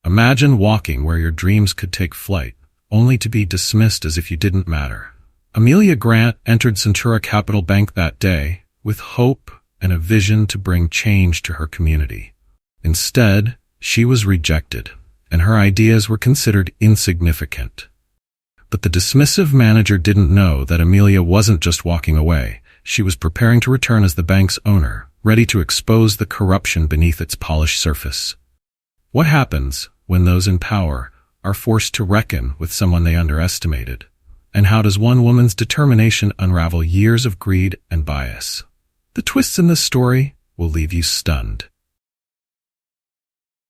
Imagine walking where your dreams could take flight, only to be dismissed as if you didn't matter. Amelia Grant entered Centura Capital Bank that day with hope and a vision to bring change to her community. Instead, she was rejected, and her ideas were considered insignificant. But the dismissive manager didn't know that Amelia wasn't just walking away. She was preparing to return as the bank's owner, ready to expose the corruption beneath its polished surface. What happens when those in power are forced to reckon with someone they underestimated? And how does one woman's determination unravel years of greed and bias? The twists in this story will leave you stunned.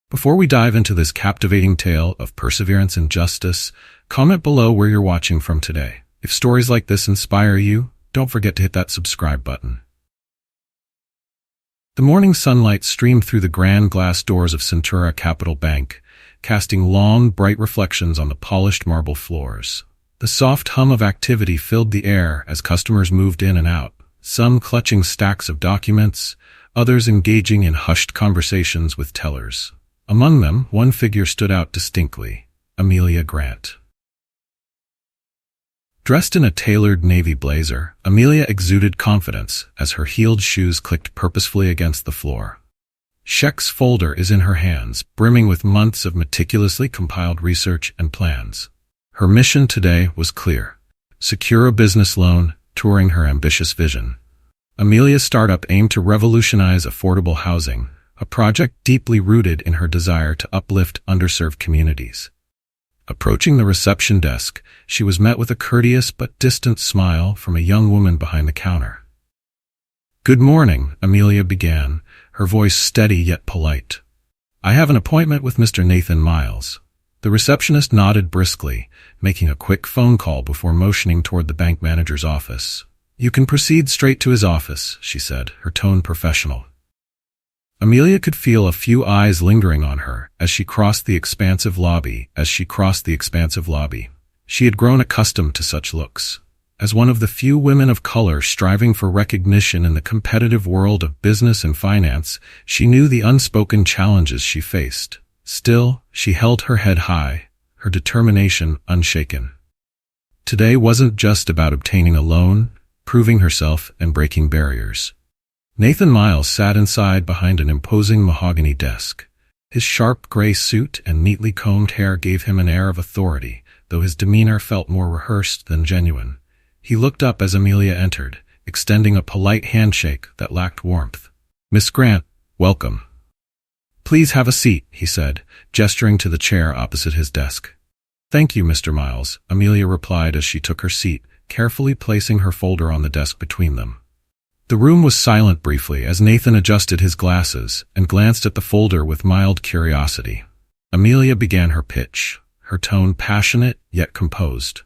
Before we dive into this captivating tale of perseverance and justice, comment below where you're watching from today. If stories like this inspire you, don't forget to hit that subscribe button. The morning sunlight streamed through the grand glass doors of Centura Capital Bank, casting long, bright reflections on the polished marble floors. The soft hum of activity filled the air as customers moved in and out, some clutching stacks of documents, others engaging in hushed conversations with tellers. Among them, one figure stood out distinctly: Amelia Grant. Dressed in a tailored navy blazer, Amelia exuded confidence as her heeled shoes clicked purposefully against the floor. Check's folder is in her hands, brimming with months of meticulously compiled research and plans. Her mission today was clear: secure a business loan, touring her ambitious vision. Amelia's startup aimed to revolutionize affordable housing, a project deeply rooted in her desire to uplift underserved communities. Approaching the reception desk, she was met with a courteous but distant smile from a young woman behind the counter. "Good morning," Amelia began, her voice steady yet polite. "I have an appointment with Mr. Nathan Miles." The receptionist nodded briskly, making a quick phone call before motioning toward the bank manager's office. "You can proceed straight to his office," she said, her tone professional. Amelia could feel a few eyes lingering on her as she crossed the expansive lobby. She had grown accustomed to such looks. As one of the few women of color striving for recognition in the competitive world of business and finance, she knew the unspoken challenges she faced. Still, she held her head high, her determination unshaken. Today wasn't just about obtaining a loan, proving herself, and breaking barriers. Nathan Miles sat inside behind an imposing mahogany desk. His sharp gray suit and neatly combed hair gave him an air of authority, though his demeanor felt more rehearsed than genuine. He looked up as Amelia entered, extending a polite handshake that lacked warmth. "Miss Grant, welcome." "Please have a seat," he said, gesturing to the chair opposite his desk. "Thank you, Mr. Miles," Amelia replied as she took her seat, carefully placing her folder on the desk between them. The room was silent briefly as Nathan adjusted his glasses and glanced at the folder with mild curiosity. Amelia began her pitch, her tone passionate yet composed.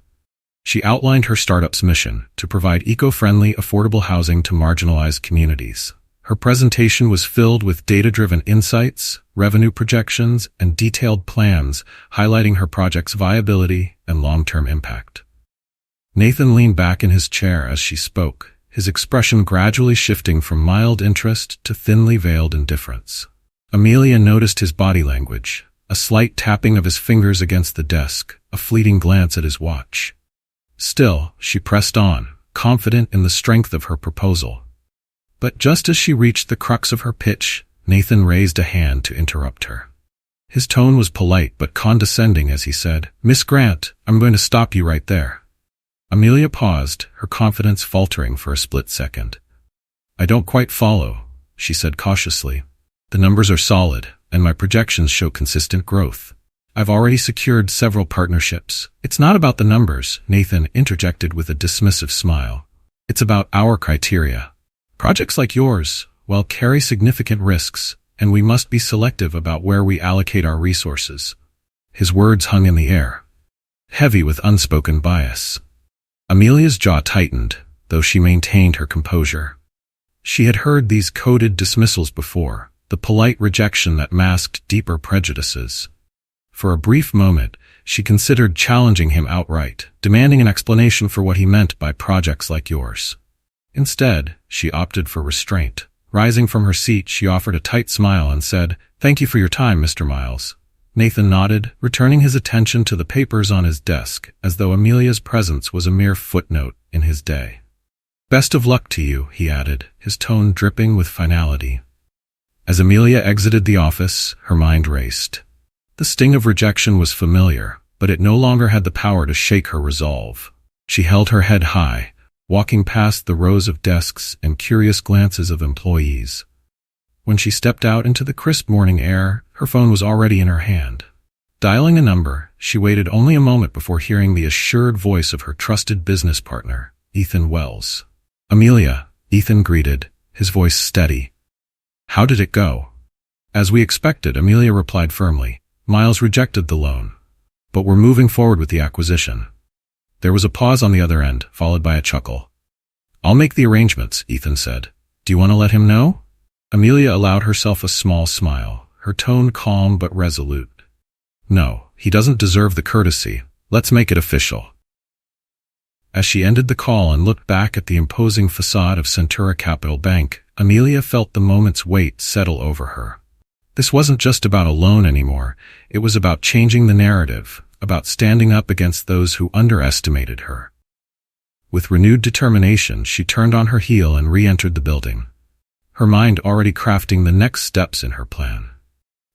She outlined her startup's mission: to provide eco-friendly, affordable housing to marginalized communities. Her presentation was filled with data-driven insights, revenue projections, and detailed plans, highlighting her project's viability and long-term impact. Nathan leaned back in his chair as she spoke, his expression gradually shifting from mild interest to thinly veiled indifference. Amelia noticed his body language, a slight tapping of his fingers against the desk, a fleeting glance at his watch. Still, she pressed on, confident in the strength of her proposal. But just as she reached the crux of her pitch, Nathan raised a hand to interrupt her. His tone was polite but condescending as he said, "Miss Grant, I'm going to stop you right there." Amelia paused, her confidence faltering for a split second. "I don't quite follow," she said cautiously. "The numbers are solid, and my projections show consistent growth. I've already secured several partnerships." "It's not about the numbers," Nathan interjected with a dismissive smile. "It's about our criteria. Projects like yours, well, carry significant risks, and we must be selective about where we allocate our resources." His words hung in the air, heavy with unspoken bias. Amelia's jaw tightened, though she maintained her composure. She had heard these coded dismissals before, the polite rejection that masked deeper prejudices. For a brief moment, she considered challenging him outright, demanding an explanation for what he meant by projects like yours. Instead, she opted for restraint. Rising from her seat, she offered a tight smile and said, "Thank you for your time, Mr. Miles. Nathan nodded, returning his attention to the papers on his desk, as though Amelia's presence was a mere footnote in his day. "Best of luck to you," he added, his tone dripping with finality. As Amelia exited the office, her mind raced. The sting of rejection was familiar, but it no longer had the power to shake her resolve. She held her head high, walking past the rows of desks and curious glances of employees. When she stepped out into the crisp morning air, her phone was already in her hand. Dialing a number, she waited only a moment before hearing the assured voice of her trusted business partner, Ethan Wells. "Amelia," Ethan greeted, his voice steady. "How did it go?" "As we expected," Amelia replied firmly. "Miles rejected the loan. But we're moving forward with the acquisition." There was a pause on the other end, followed by a chuckle. "I'll make the arrangements," Ethan said. "Do you want to let him know?" Amelia allowed herself a small smile, her tone calm but resolute. "No, he doesn't deserve the courtesy. Let's make it official." As she ended the call and looked back at the imposing facade of Centura Capital Bank, Amelia felt the moment's weight settle over her. This wasn't just about a loan anymore. It was about changing the narrative, about standing up against those who underestimated her. With renewed determination, she turned on her heel and re-entered the building, her mind already crafting the next steps in her plan.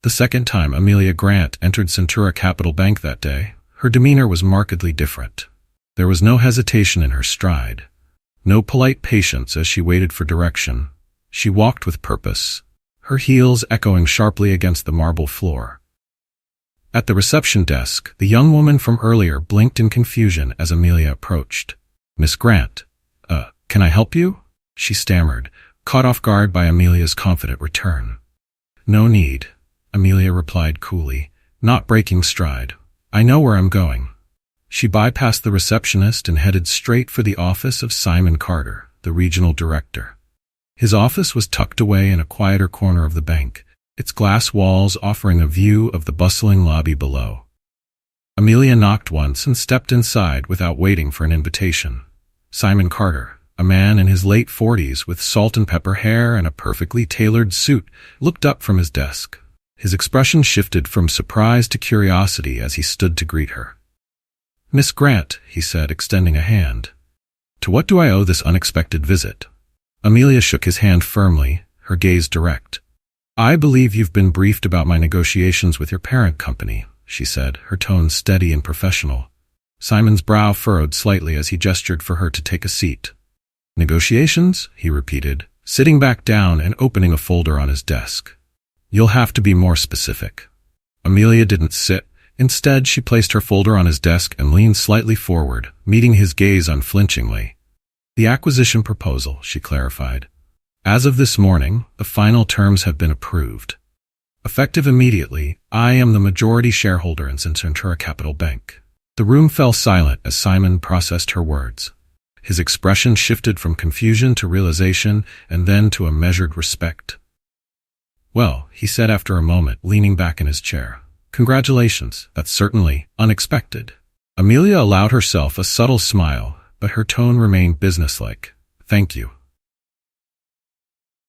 The second time Amelia Grant entered Centura Capital Bank that day, her demeanor was markedly different. There was no hesitation in her stride, no polite patience as she waited for direction. She walked with purpose, her heels echoing sharply against the marble floor. At the reception desk, the young woman from earlier blinked in confusion as Amelia approached. "Miss Grant, can I help you?" she stammered, caught off guard by Amelia's confident return. "No need," Amelia replied coolly, not breaking stride. "I know where I'm going." She bypassed the receptionist and headed straight for the office of Simon Carter, the regional director. His office was tucked away in a quieter corner of the bank, its glass walls offering a view of the bustling lobby below. Amelia knocked once and stepped inside without waiting for an invitation. Simon Carter, a man in his late 40s with salt and pepper hair and a perfectly tailored suit, looked up from his desk. His expression shifted from surprise to curiosity as he stood to greet her. "Miss Grant," he said, extending a hand. "To what do I owe this unexpected visit?" Amelia shook his hand firmly, her gaze direct. "I believe you've been briefed about my negotiations with your parent company," she said, her tone steady and professional. Simon's brow furrowed slightly as he gestured for her to take a seat. "Negotiations?" he repeated, sitting back down and opening a folder on his desk. "You'll have to be more specific." Amelia didn't sit. Instead, she placed her folder on his desk and leaned slightly forward, meeting his gaze unflinchingly. "The acquisition proposal," she clarified. "As of this morning, the final terms have been approved. Effective immediately, I am the majority shareholder in Centura Capital Bank." The room fell silent as Simon processed her words. His expression shifted from confusion to realization and then to a measured respect. "Well," he said after a moment, leaning back in his chair. "Congratulations, that's certainly unexpected." Amelia allowed herself a subtle smile, but her tone remained businesslike. "Thank you.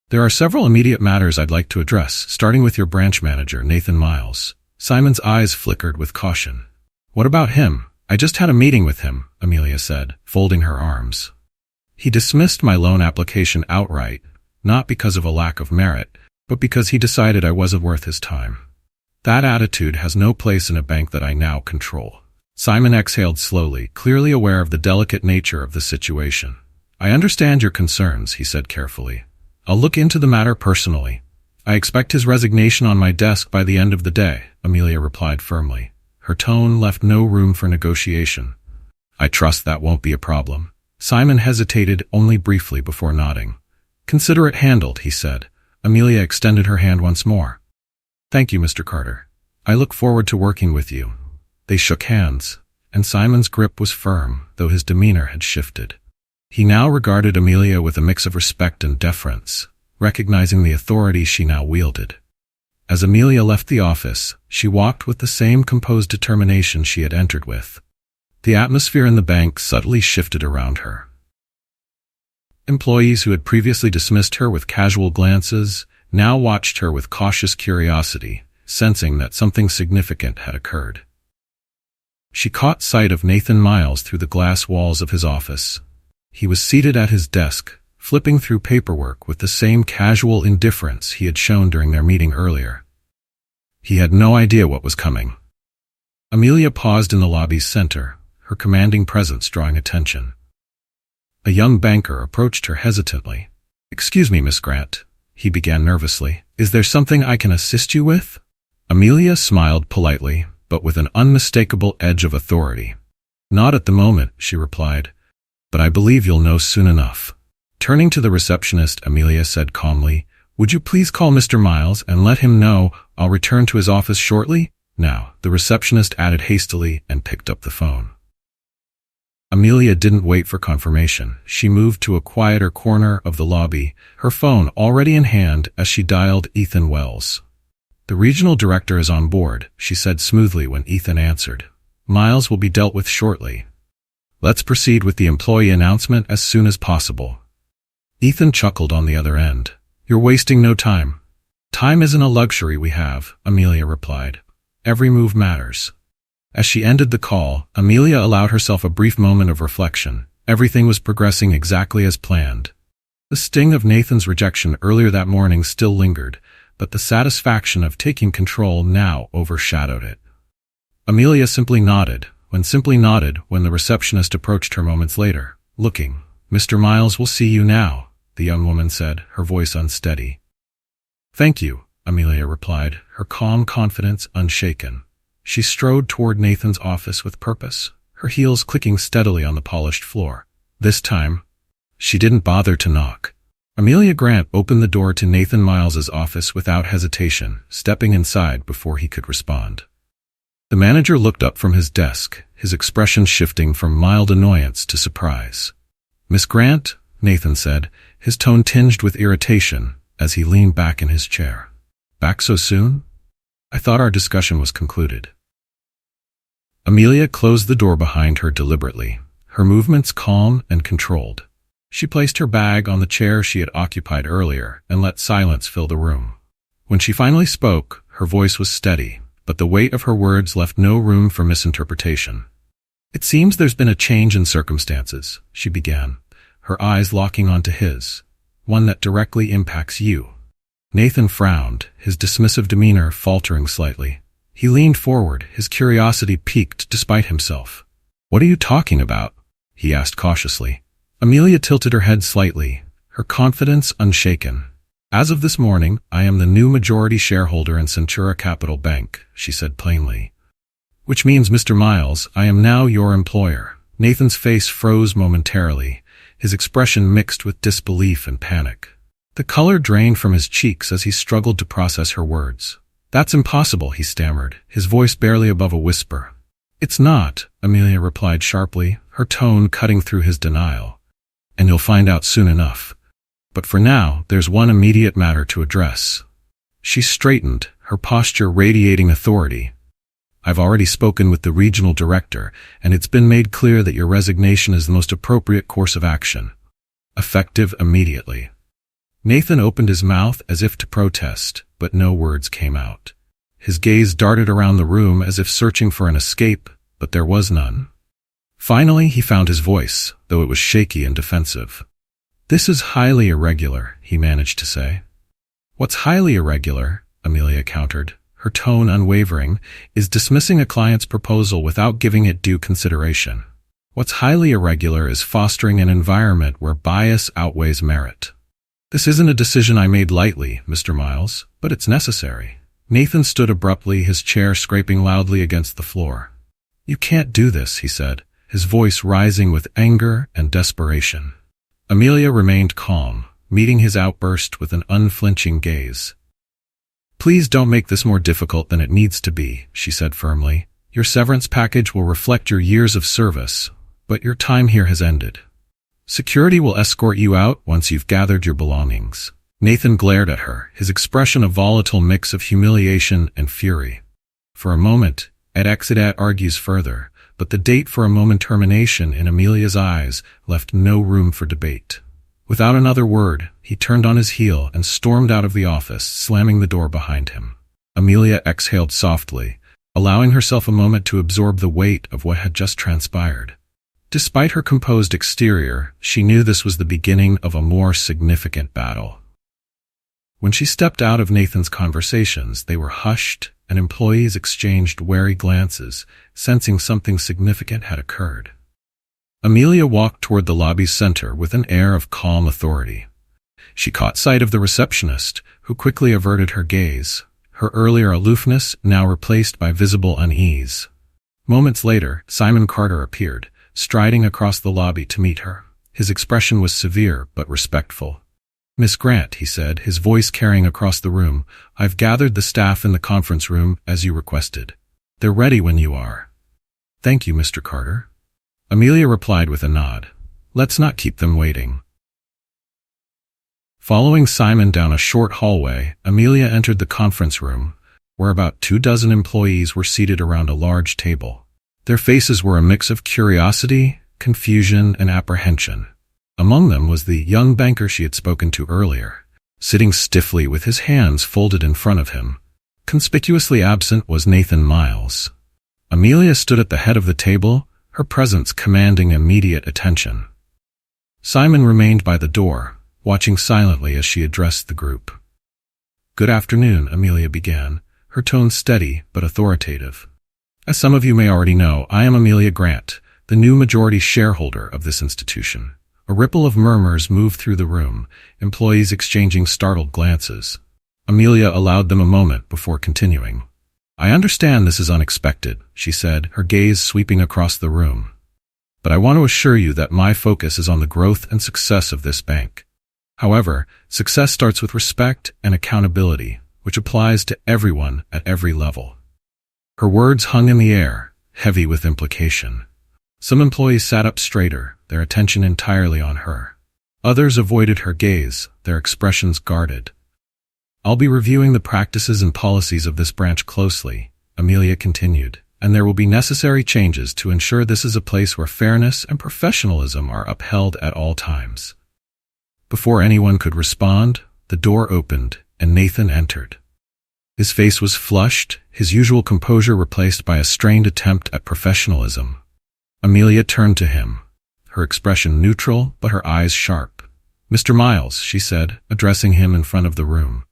There are several immediate matters I'd like to address, starting with your branch manager, Nathan Miles." Simon's eyes flickered with caution. "What about him?" "I just had a meeting with him," Amelia said, folding her arms. "He dismissed my loan application outright, not because of a lack of merit, but because he decided I wasn't worth his time. That attitude has no place in a bank that I now control." Simon exhaled slowly, clearly aware of the delicate nature of the situation. "I understand your concerns," he said carefully. "I'll look into the matter personally. I expect his resignation on my desk by the end of the day," Amelia replied firmly. Her tone left no room for negotiation. "I trust that won't be a problem." Simon hesitated only briefly before nodding. "Consider it handled," he said. Amelia extended her hand once more. "Thank you, Mr. Carter. I look forward to working with you." They shook hands, and Simon's grip was firm, though his demeanor had shifted. He now regarded Amelia with a mix of respect and deference, recognizing the authority she now wielded. As Amelia left the office, she walked with the same composed determination she had entered with. The atmosphere in the bank subtly shifted around her. Employees who had previously dismissed her with casual glances now watched her with cautious curiosity, sensing that something significant had occurred. She caught sight of Nathan Miles through the glass walls of his office. He was seated at his desk, flipping through paperwork with the same casual indifference he had shown during their meeting earlier. He had no idea what was coming. Amelia paused in the lobby's center, her commanding presence drawing attention. A young banker approached her hesitantly. "Excuse me, Miss Grant," he began nervously. "Is there something I can assist you with?" Amelia smiled politely, but with an unmistakable edge of authority. "Not at the moment," she replied, "but I believe you'll know soon enough." Turning to the receptionist, Amelia said calmly, "Would you please call Mr. Miles and let him know I'll return to his office shortly?" "Now," the receptionist added hastily and picked up the phone. Amelia didn't wait for confirmation. She moved to a quieter corner of the lobby, her phone already in hand as she dialed Ethan Wells. "The regional director is on board," she said smoothly when Ethan answered. "Miles will be dealt with shortly. Let's proceed with the employee announcement as soon as possible." Ethan chuckled on the other end. "You're wasting no time." "Time isn't a luxury we have," Amelia replied. "Every move matters." As she ended the call, Amelia allowed herself a brief moment of reflection. Everything was progressing exactly as planned. The sting of Nathan's rejection earlier that morning still lingered, but the satisfaction of taking control now overshadowed it. Amelia simply nodded when the receptionist approached her moments later, looking. "Mr. Miles will see you now," the young woman said, her voice unsteady. "Thank you," Amelia replied, her calm confidence unshaken. She strode toward Nathan's office with purpose, her heels clicking steadily on the polished floor. This time, she didn't bother to knock. Amelia Grant opened the door to Nathan Miles's office without hesitation, stepping inside before he could respond. The manager looked up from his desk, his expression shifting from mild annoyance to surprise. "Miss Grant," Nathan said, his tone tinged with irritation as he leaned back in his chair. "Back so soon? I thought our discussion was concluded." Amelia closed the door behind her deliberately, her movements calm and controlled. She placed her bag on the chair she had occupied earlier and let silence fill the room. When she finally spoke, her voice was steady, but the weight of her words left no room for misinterpretation. "It seems there's been a change in circumstances," she began, her eyes locking onto his, "one that directly impacts you." Nathan frowned, his dismissive demeanor faltering slightly. He leaned forward, his curiosity piqued despite himself. "What are you talking about?" he asked cautiously. Amelia tilted her head slightly, her confidence unshaken. "As of this morning, I am the new majority shareholder in Centura Capital Bank," she said plainly. "Which means, Mr. Miles, I am now your employer." Nathan's face froze momentarily, his expression mixed with disbelief and panic. The color drained from his cheeks as he struggled to process her words. "That's impossible," he stammered, his voice barely above a whisper. "It's not," Amelia replied sharply, her tone cutting through his denial. "And you'll find out soon enough. But for now, there's one immediate matter to address." She straightened, her posture radiating authority. "I've already spoken with the regional director, and it's been made clear that your resignation is the most appropriate course of action. Effective immediately." Nathan opened his mouth as if to protest, but no words came out. His gaze darted around the room as if searching for an escape, but there was none. Finally, he found his voice, though it was shaky and defensive. "This is highly irregular," he managed to say. "What's highly irregular," Amelia countered, her tone unwavering, "is dismissing a client's proposal without giving it due consideration. What's highly irregular is fostering an environment where bias outweighs merit. This isn't a decision I made lightly, Mr. Miles, but it's necessary." Nathan stood abruptly, his chair scraping loudly against the floor. "You can't do this," he said, his voice rising with anger and desperation. Amelia remained calm, meeting his outburst with an unflinching gaze. "Please don't make this more difficult than it needs to be," she said firmly. "Your severance package will reflect your years of service, but your time here has ended. Security will escort you out once you've gathered your belongings." Nathan glared at her, his expression a volatile mix of humiliation and fury. For a moment, Attendant argues further, but the date for a moment termination in Amelia's eyes left no room for debate. Without another word, he turned on his heel and stormed out of the office, slamming the door behind him. Amelia exhaled softly, allowing herself a moment to absorb the weight of what had just transpired. Despite her composed exterior, she knew this was the beginning of a more significant battle. When she stepped out of Nathan's conversations, they were hushed, and employees exchanged wary glances, sensing something significant had occurred. Amelia walked toward the lobby's center with an air of calm authority. She caught sight of the receptionist, who quickly averted her gaze, her earlier aloofness now replaced by visible unease. Moments later, Simon Carter appeared, striding across the lobby to meet her. His expression was severe but respectful. "Miss Grant," he said, his voice carrying across the room, "I've gathered the staff in the conference room as you requested. They're ready when you are." "Thank you, Mr. Carter." Amelia replied with a nod. "Let's not keep them waiting." Following Simon down a short hallway, Amelia entered the conference room, where about 24 employees were seated around a large table. Their faces were a mix of curiosity, confusion, and apprehension. Among them was the young banker she had spoken to earlier, sitting stiffly with his hands folded in front of him. Conspicuously absent was Nathan Miles. Amelia stood at the head of the table, her presence commanding immediate attention. Simon remained by the door, watching silently as she addressed the group. "Good afternoon," Amelia began, her tone steady but authoritative. "As some of you may already know, I am Amelia Grant, the new majority shareholder of this institution." A ripple of murmurs moved through the room, employees exchanging startled glances. Amelia allowed them a moment before continuing. "I understand this is unexpected," she said, her gaze sweeping across the room. "But I want to assure you that my focus is on the growth and success of this bank. However, success starts with respect and accountability, which applies to everyone at every level." Her words hung in the air, heavy with implication. Some employees sat up straighter, their attention entirely on her. Others avoided her gaze, their expressions guarded. "I'll be reviewing the practices and policies of this branch closely," Amelia continued, "and there will be necessary changes to ensure this is a place where fairness and professionalism are upheld at all times." Before anyone could respond, the door opened and Nathan entered. His face was flushed, his usual composure replaced by a strained attempt at professionalism. Amelia turned to him, her expression neutral but her eyes sharp. "Mr. Miles," she said, addressing him in front of the room,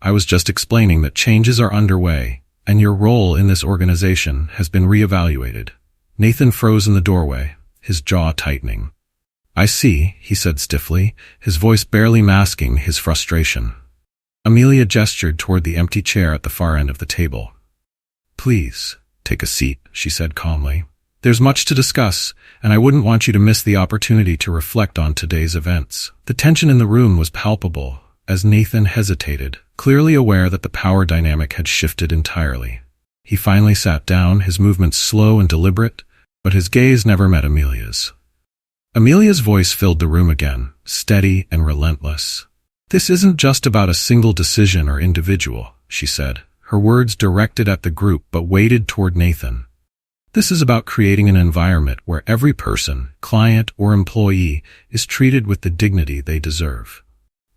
"I was just explaining that changes are underway, and your role in this organization has been reevaluated." Nathan froze in the doorway, his jaw tightening. "I see," he said stiffly, his voice barely masking his frustration. Amelia gestured toward the empty chair at the far end of the table. "Please, take a seat," she said calmly. "There's much to discuss, and I wouldn't want you to miss the opportunity to reflect on today's events." The tension in the room was palpable, as Nathan hesitated, clearly aware that the power dynamic had shifted entirely. He finally sat down, his movements slow and deliberate, but his gaze never met Amelia's. Amelia's voice filled the room again, steady and relentless. "This isn't just about a single decision or individual," she said, her words directed at the group but weighted toward Nathan. "This is about creating an environment where every person, client or employee, is treated with the dignity they deserve."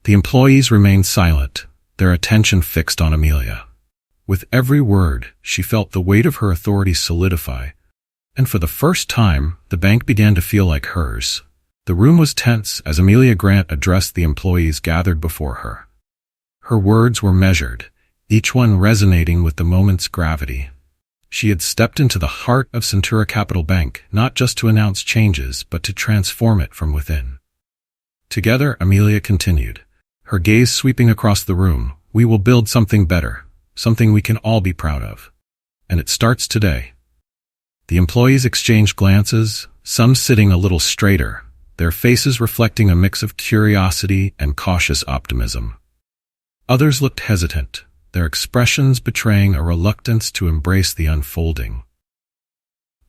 The employees remained silent, their attention fixed on Amelia. With every word, she felt the weight of her authority solidify, and for the first time, the bank began to feel like hers. The room was tense as Amelia Grant addressed the employees gathered before her. Her words were measured, each one resonating with the moment's gravity. She had stepped into the heart of Centura Capital Bank, not just to announce changes, but to transform it from within. Together, Amelia continued, her gaze sweeping across the room, "We will build something better, something we can all be proud of. And it starts today." The employees exchanged glances, some sitting a little straighter, their faces reflecting a mix of curiosity and cautious optimism. Others looked hesitant, their expressions betraying a reluctance to embrace the unfolding.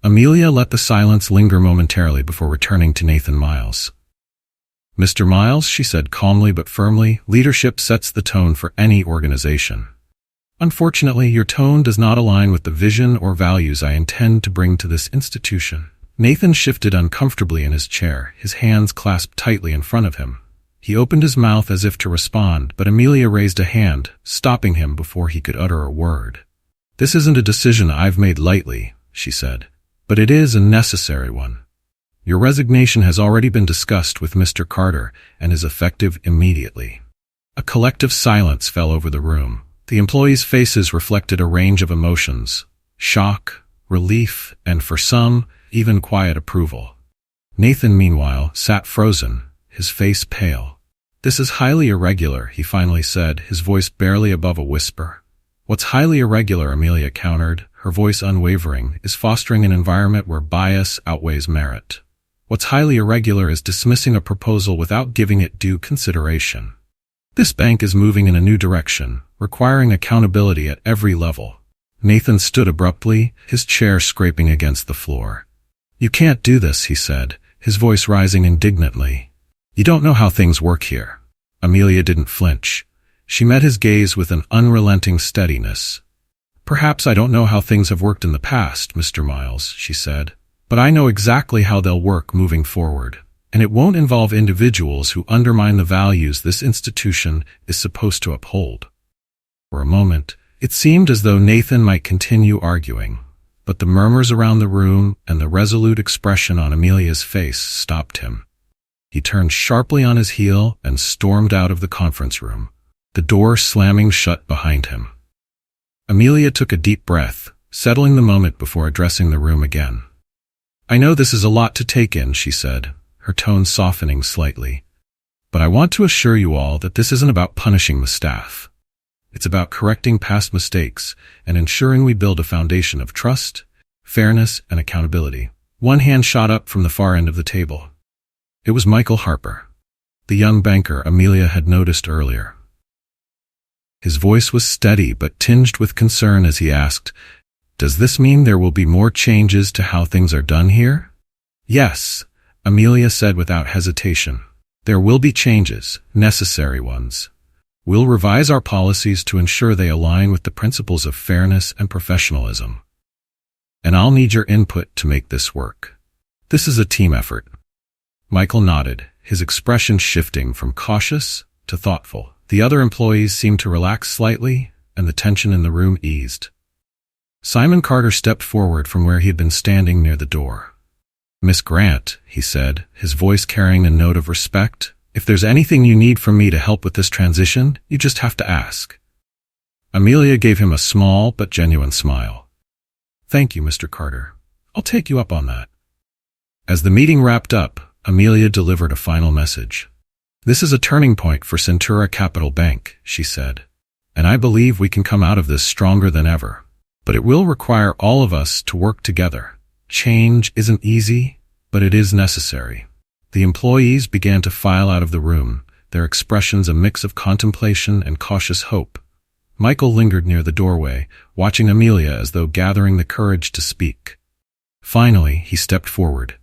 Amelia let the silence linger momentarily before returning to Nathan Miles. "Mr. Miles," she said calmly but firmly, "leadership sets the tone for any organization. Unfortunately, your tone does not align with the vision or values I intend to bring to this institution." Nathan shifted uncomfortably in his chair, his hands clasped tightly in front of him. He opened his mouth as if to respond, but Amelia raised a hand, stopping him before he could utter a word. "This isn't a decision I've made lightly," she said, "but it is a necessary one. Your resignation has already been discussed with Mr. Carter and is effective immediately." A collective silence fell over the room. The employees' faces reflected a range of emotions: shock, relief, and for some, even quiet approval. Nathan, meanwhile, sat frozen, his face pale. "This is highly irregular," he finally said, his voice barely above a whisper. "What's highly irregular," Amelia countered, her voice unwavering, "is fostering an environment where bias outweighs merit. What's highly irregular is dismissing a proposal without giving it due consideration. This bank is moving in a new direction, requiring accountability at every level." Nathan stood abruptly, his chair scraping against the floor. "You can't do this," he said, his voice rising indignantly. "You don't know how things work here." Amelia didn't flinch. She met his gaze with an unrelenting steadiness. "Perhaps I don't know how things have worked in the past, Mr. Miles," she said, "but I know exactly how they'll work moving forward, and it won't involve individuals who undermine the values this institution is supposed to uphold." For a moment, it seemed as though Nathan might continue arguing, but the murmurs around the room and the resolute expression on Amelia's face stopped him. He turned sharply on his heel and stormed out of the conference room, the door slamming shut behind him. Amelia took a deep breath, settling the moment before addressing the room again. "I know this is a lot to take in," she said, her tone softening slightly, "but I want to assure you all that this isn't about punishing the staff. It's about correcting past mistakes and ensuring we build a foundation of trust, fairness, and accountability." One hand shot up from the far end of the table. It was Michael Harper, the young banker Amelia had noticed earlier. His voice was steady but tinged with concern as he asked, "Does this mean there will be more changes to how things are done here?" "Yes," Amelia said without hesitation. "There will be changes, necessary ones. We'll revise our policies to ensure they align with the principles of fairness and professionalism. And I'll need your input to make this work. This is a team effort." Michael nodded, his expression shifting from cautious to thoughtful. The other employees seemed to relax slightly, and the tension in the room eased. Simon Carter stepped forward from where he had been standing near the door. "Miss Grant," he said, his voice carrying a note of respect, "if there's anything you need from me to help with this transition, you just have to ask." Amelia gave him a small but genuine smile. "Thank you, Mr. Carter. I'll take you up on that." As the meeting wrapped up, Amelia delivered a final message. "This is a turning point for Centura Capital Bank," she said, "and I believe we can come out of this stronger than ever. But it will require all of us to work together. Change isn't easy, but it is necessary." The employees began to file out of the room, their expressions a mix of contemplation and cautious hope. Michael lingered near the doorway, watching Amelia as though gathering the courage to speak. Finally, he stepped forward.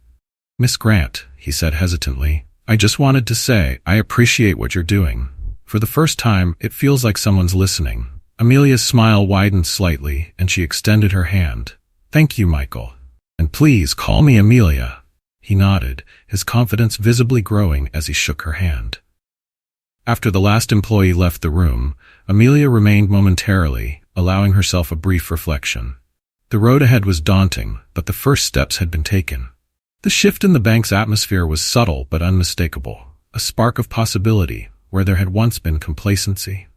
"Miss Grant," he said hesitantly, "I just wanted to say I appreciate what you're doing. For the first time, it feels like someone's listening." Amelia's smile widened slightly, and she extended her hand. "Thank you, Michael. And please call me Amelia." He nodded, his confidence visibly growing as he shook her hand. After the last employee left the room, Amelia remained momentarily, allowing herself a brief reflection. The road ahead was daunting, but the first steps had been taken. The shift in the bank's atmosphere was subtle but unmistakable, a spark of possibility where there had once been complacency.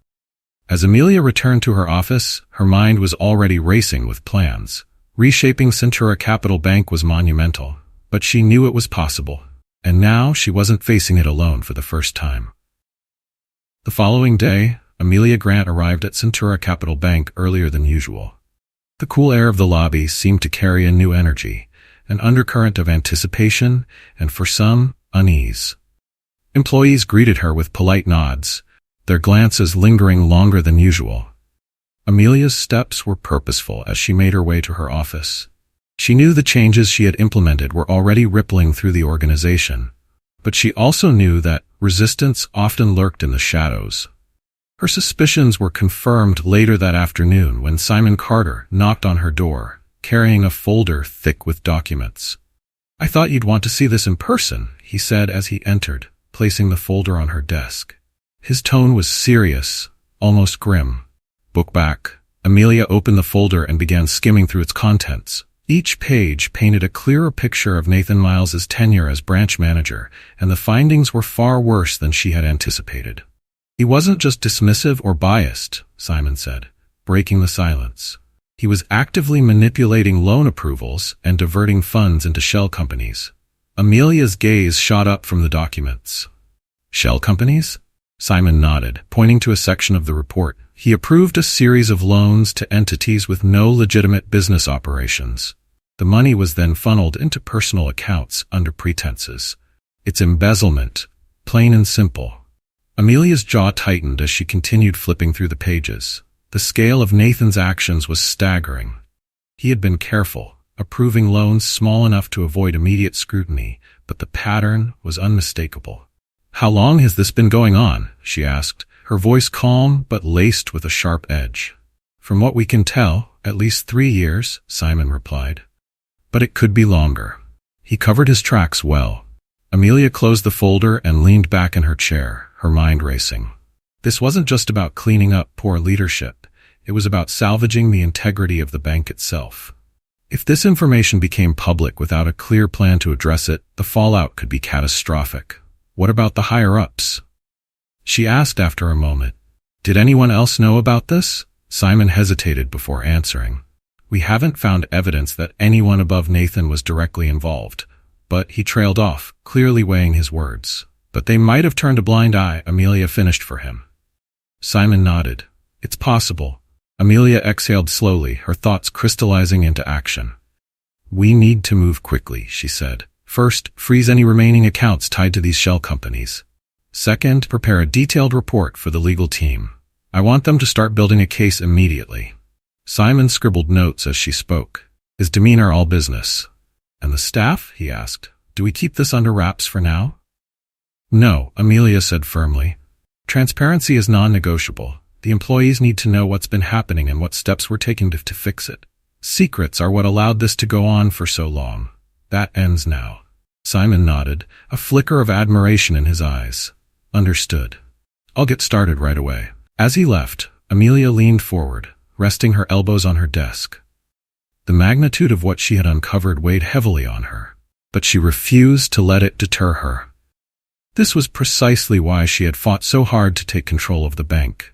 As Amelia returned to her office, her mind was already racing with plans. Reshaping Centura Capital Bank was monumental, but she knew it was possible, and now she wasn't facing it alone for the first time. The following day, Amelia Grant arrived at Centura Capital Bank earlier than usual. The cool air of the lobby seemed to carry a new energy, an undercurrent of anticipation and, for some, unease. Employees greeted her with polite nods, their glances lingering longer than usual. Amelia's steps were purposeful as she made her way to her office. She knew the changes she had implemented were already rippling through the organization, but she also knew that resistance often lurked in the shadows. Her suspicions were confirmed later that afternoon when Simon Carter knocked on her door, carrying a folder thick with documents. "I thought you'd want to see this in person," he said as he entered, placing the folder on her desk. His tone was serious, almost grim. "Book back." Amelia opened the folder and began skimming through its contents. Each page painted a clearer picture of Nathan Miles's tenure as branch manager, and the findings were far worse than she had anticipated. "He wasn't just dismissive or biased," Simon said, breaking the silence. "He was actively manipulating loan approvals and diverting funds into shell companies." Amelia's gaze shot up from the documents. "Shell companies?" Simon nodded, pointing to a section of the report. "He approved a series of loans to entities with no legitimate business operations. The money was then funneled into personal accounts under pretenses. It's embezzlement, plain and simple." Amelia's jaw tightened as she continued flipping through the pages. The scale of Nathan's actions was staggering. He had been careful, approving loans small enough to avoid immediate scrutiny, but the pattern was unmistakable. "How long has this been going on?" she asked, her voice calm but laced with a sharp edge. "From what we can tell, at least 3 years," Simon replied. "But it could be longer." He covered his tracks well. Amelia closed the folder and leaned back in her chair, her mind racing. This wasn't just about cleaning up poor leadership. It was about salvaging the integrity of the bank itself. If this information became public without a clear plan to address it, the fallout could be catastrophic. What about the higher-ups? She asked after a moment. "Did anyone else know about this?" Simon hesitated before answering. "We haven't found evidence that anyone above Nathan was directly involved." But he trailed off, clearly weighing his words. "But they might have turned a blind eye," Amelia finished for him. Simon nodded. "It's possible." Amelia exhaled slowly, her thoughts crystallizing into action. "We need to move quickly," she said. "First, freeze any remaining accounts tied to these shell companies. Second, prepare a detailed report for the legal team. I want them to start building a case immediately." Simon scribbled notes as she spoke, his demeanor all business. "And the staff?" he asked. "Do we keep this under wraps for now?" "No," Amelia said firmly. "Transparency is non-negotiable. The employees need to know what's been happening and what steps we're taking to fix it. Secrets are what allowed this to go on for so long. That ends now." Simon nodded, a flicker of admiration in his eyes. "Understood. I'll get started right away." As he left, Amelia leaned forward, resting her elbows on her desk. The magnitude of what she had uncovered weighed heavily on her, but she refused to let it deter her. This was precisely why she had fought so hard to take control of the bank.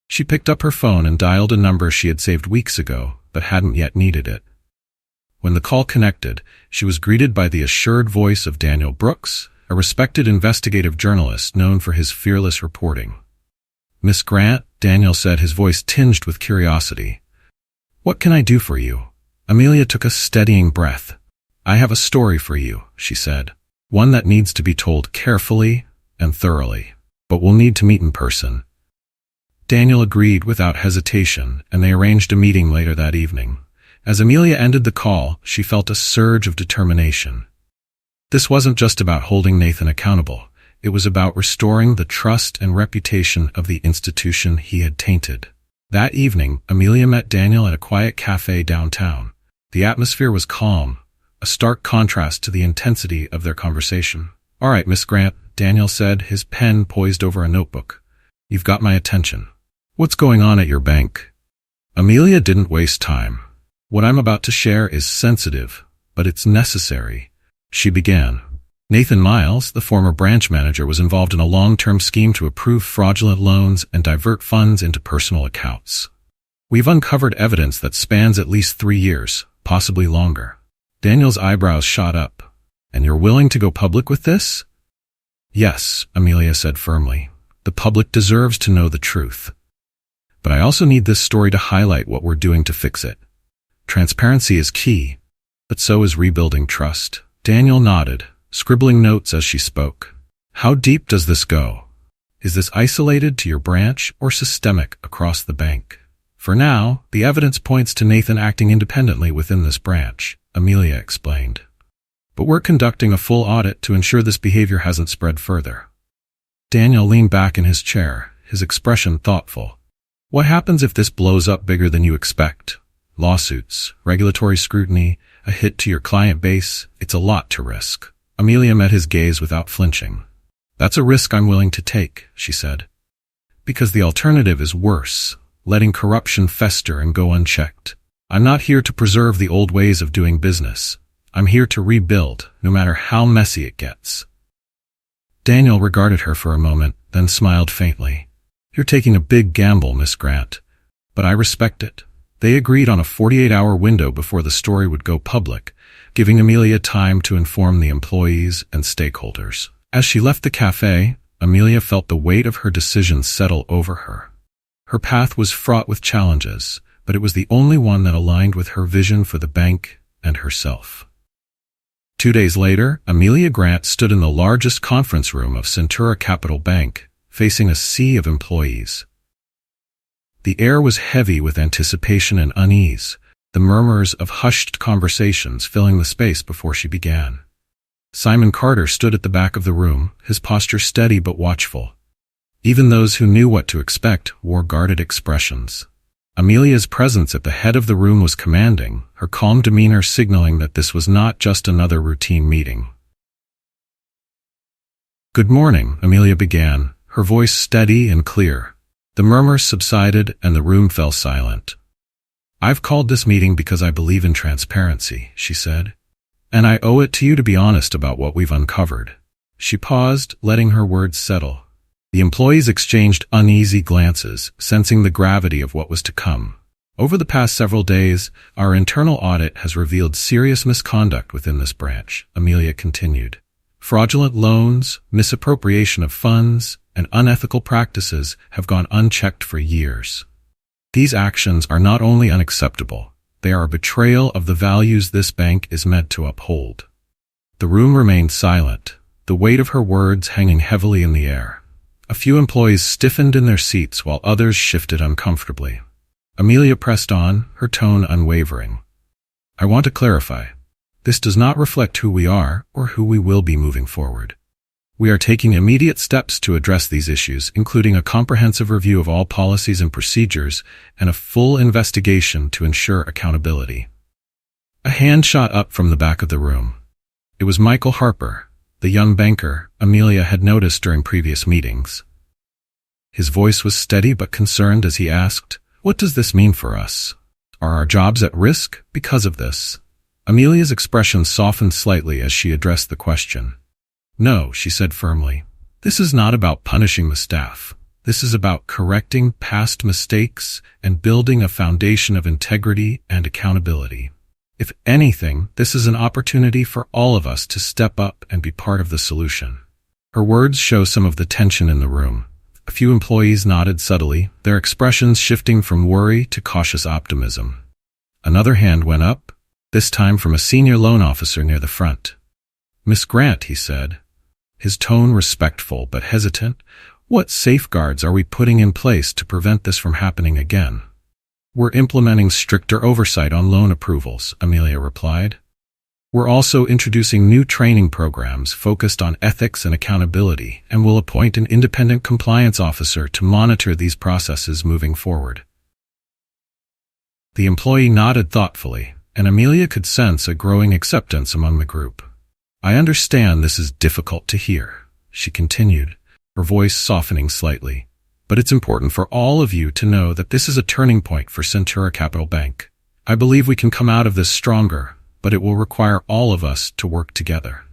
She picked up her phone and dialed a number she had saved weeks ago, but hadn't yet needed it. When the call connected, she was greeted by the assured voice of Daniel Brooks, a respected investigative journalist known for his fearless reporting. "Miss Grant," Daniel said, his voice tinged with curiosity. "What can I do for you?" Amelia took a steadying breath. "I have a story for you," she said. "One that needs to be told carefully and thoroughly, but we'll need to meet in person." Daniel agreed without hesitation, and they arranged a meeting later that evening. As Amelia ended the call, she felt a surge of determination. This wasn't just about holding Nathan accountable. It was about restoring the trust and reputation of the institution he had tainted. That evening, Amelia met Daniel at a quiet cafe downtown. The atmosphere was calm, a stark contrast to the intensity of their conversation. "All right, Miss Grant," Daniel said, his pen poised over a notebook. "You've got my attention. What's going on at your bank?" Amelia didn't waste time. "What I'm about to share is sensitive, but it's necessary," she began. Nathan Miles, the former branch manager, was involved in a long-term scheme to approve fraudulent loans and divert funds into personal accounts. We've uncovered evidence that spans at least 3 years, possibly longer. Daniel's eyebrows shot up. "And you're willing to go public with this?" "Yes," Amelia said firmly. "The public deserves to know the truth. But I also need this story to highlight what we're doing to fix it. Transparency is key, but so is rebuilding trust." Daniel nodded, scribbling notes as she spoke. "How deep does this go? Is this isolated to your branch or systemic across the bank?" "For now, the evidence points to Nathan acting independently within this branch," Amelia explained. "But we're conducting a full audit to ensure this behavior hasn't spread further." Daniel leaned back in his chair, his expression thoughtful. "What happens if this blows up bigger than you expect? Lawsuits, regulatory scrutiny, a hit to your client base, it's a lot to risk." Amelia met his gaze without flinching. That's a risk I'm willing to take, she said. Because the alternative is worse, letting corruption fester and go unchecked. I'm not here to preserve the old ways of doing business. I'm here to rebuild, no matter how messy it gets. Daniel regarded her for a moment, then smiled faintly. You're taking a big gamble, Miss Grant, but I respect it. They agreed on a 48-hour window before the story would go public, giving Amelia time to inform the employees and stakeholders. As she left the cafe, Amelia felt the weight of her decision settle over her. Her path was fraught with challenges, but it was the only one that aligned with her vision for the bank and herself. 2 days later, Amelia Grant stood in the largest conference room of Centura Capital Bank, facing a sea of employees. The air was heavy with anticipation and unease, the murmurs of hushed conversations filling the space before she began. Simon Carter stood at the back of the room, his posture steady but watchful. Even those who knew what to expect wore guarded expressions. Amelia's presence at the head of the room was commanding, her calm demeanor signaling that this was not just another routine meeting. Good morning, Amelia began, her voice steady and clear. The murmurs subsided and the room fell silent. I've called this meeting because I believe in transparency, she said. And I owe it to you to be honest about what we've uncovered. She paused, letting her words settle. The employees exchanged uneasy glances, sensing the gravity of what was to come. Over the past several days, our internal audit has revealed serious misconduct within this branch, Amelia continued. Fraudulent loans, misappropriation of funds, and unethical practices have gone unchecked for years. These actions are not only unacceptable, they are a betrayal of the values this bank is meant to uphold. The room remained silent, the weight of her words hanging heavily in the air. A few employees stiffened in their seats while others shifted uncomfortably. Amelia pressed on, her tone unwavering. I want to clarify. This does not reflect who we are or who we will be moving forward. We are taking immediate steps to address these issues, including a comprehensive review of all policies and procedures and a full investigation to ensure accountability. A hand shot up from the back of the room. It was Michael Harper, the young banker Amelia had noticed during previous meetings. His voice was steady but concerned as he asked, "What does this mean for us? Are our jobs at risk because of this?" Amelia's expression softened slightly as she addressed the question. No, she said firmly. This is not about punishing the staff. This is about correcting past mistakes and building a foundation of integrity and accountability. If anything, this is an opportunity for all of us to step up and be part of the solution. Her words show some of the tension in the room. A few employees nodded subtly, their expressions shifting from worry to cautious optimism. Another hand went up, this time from a senior loan officer near the front. Miss Grant, he said, his tone respectful but hesitant, what safeguards are we putting in place to prevent this from happening again? We're implementing stricter oversight on loan approvals, Amelia replied. We're also introducing new training programs focused on ethics and accountability, and will appoint an independent compliance officer to monitor these processes moving forward. The employee nodded thoughtfully, and Amelia could sense a growing acceptance among the group. I understand this is difficult to hear, she continued, her voice softening slightly, but it's important for all of you to know that this is a turning point for Centura Capital Bank. I believe we can come out of this stronger, but it will require all of us to work together.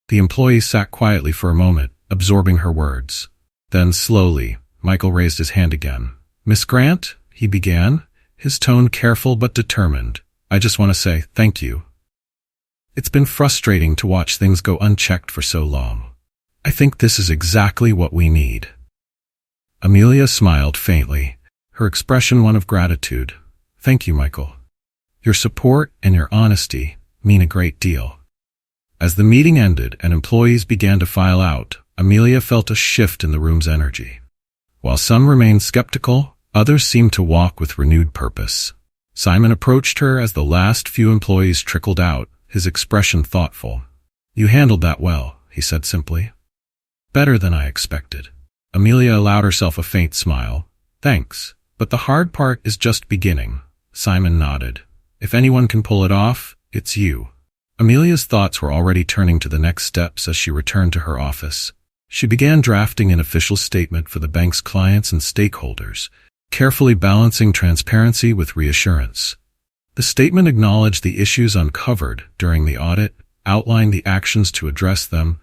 The employee sat quietly for a moment, absorbing her words. Then slowly, Michael raised his hand again. Miss Grant, he began, his tone careful but determined. I just want to say thank you. It's been frustrating to watch things go unchecked for so long. I think this is exactly what we need. Amelia smiled faintly, her expression one of gratitude. Thank you, Michael. Your support and your honesty mean a great deal. As the meeting ended and employees began to file out, Amelia felt a shift in the room's energy. While some remained skeptical, others seemed to walk with renewed purpose. Simon approached her as the last few employees trickled out, his expression thoughtful. You handled that well, he said simply. Better than I expected. Amelia allowed herself a faint smile. Thanks, but the hard part is just beginning. Simon nodded. If anyone can pull it off, it's you. Amelia's thoughts were already turning to the next steps as she returned to her office. She began drafting an official statement for the bank's clients and stakeholders, carefully balancing transparency with reassurance. The statement acknowledged the issues uncovered during the audit, outlined the actions to address them,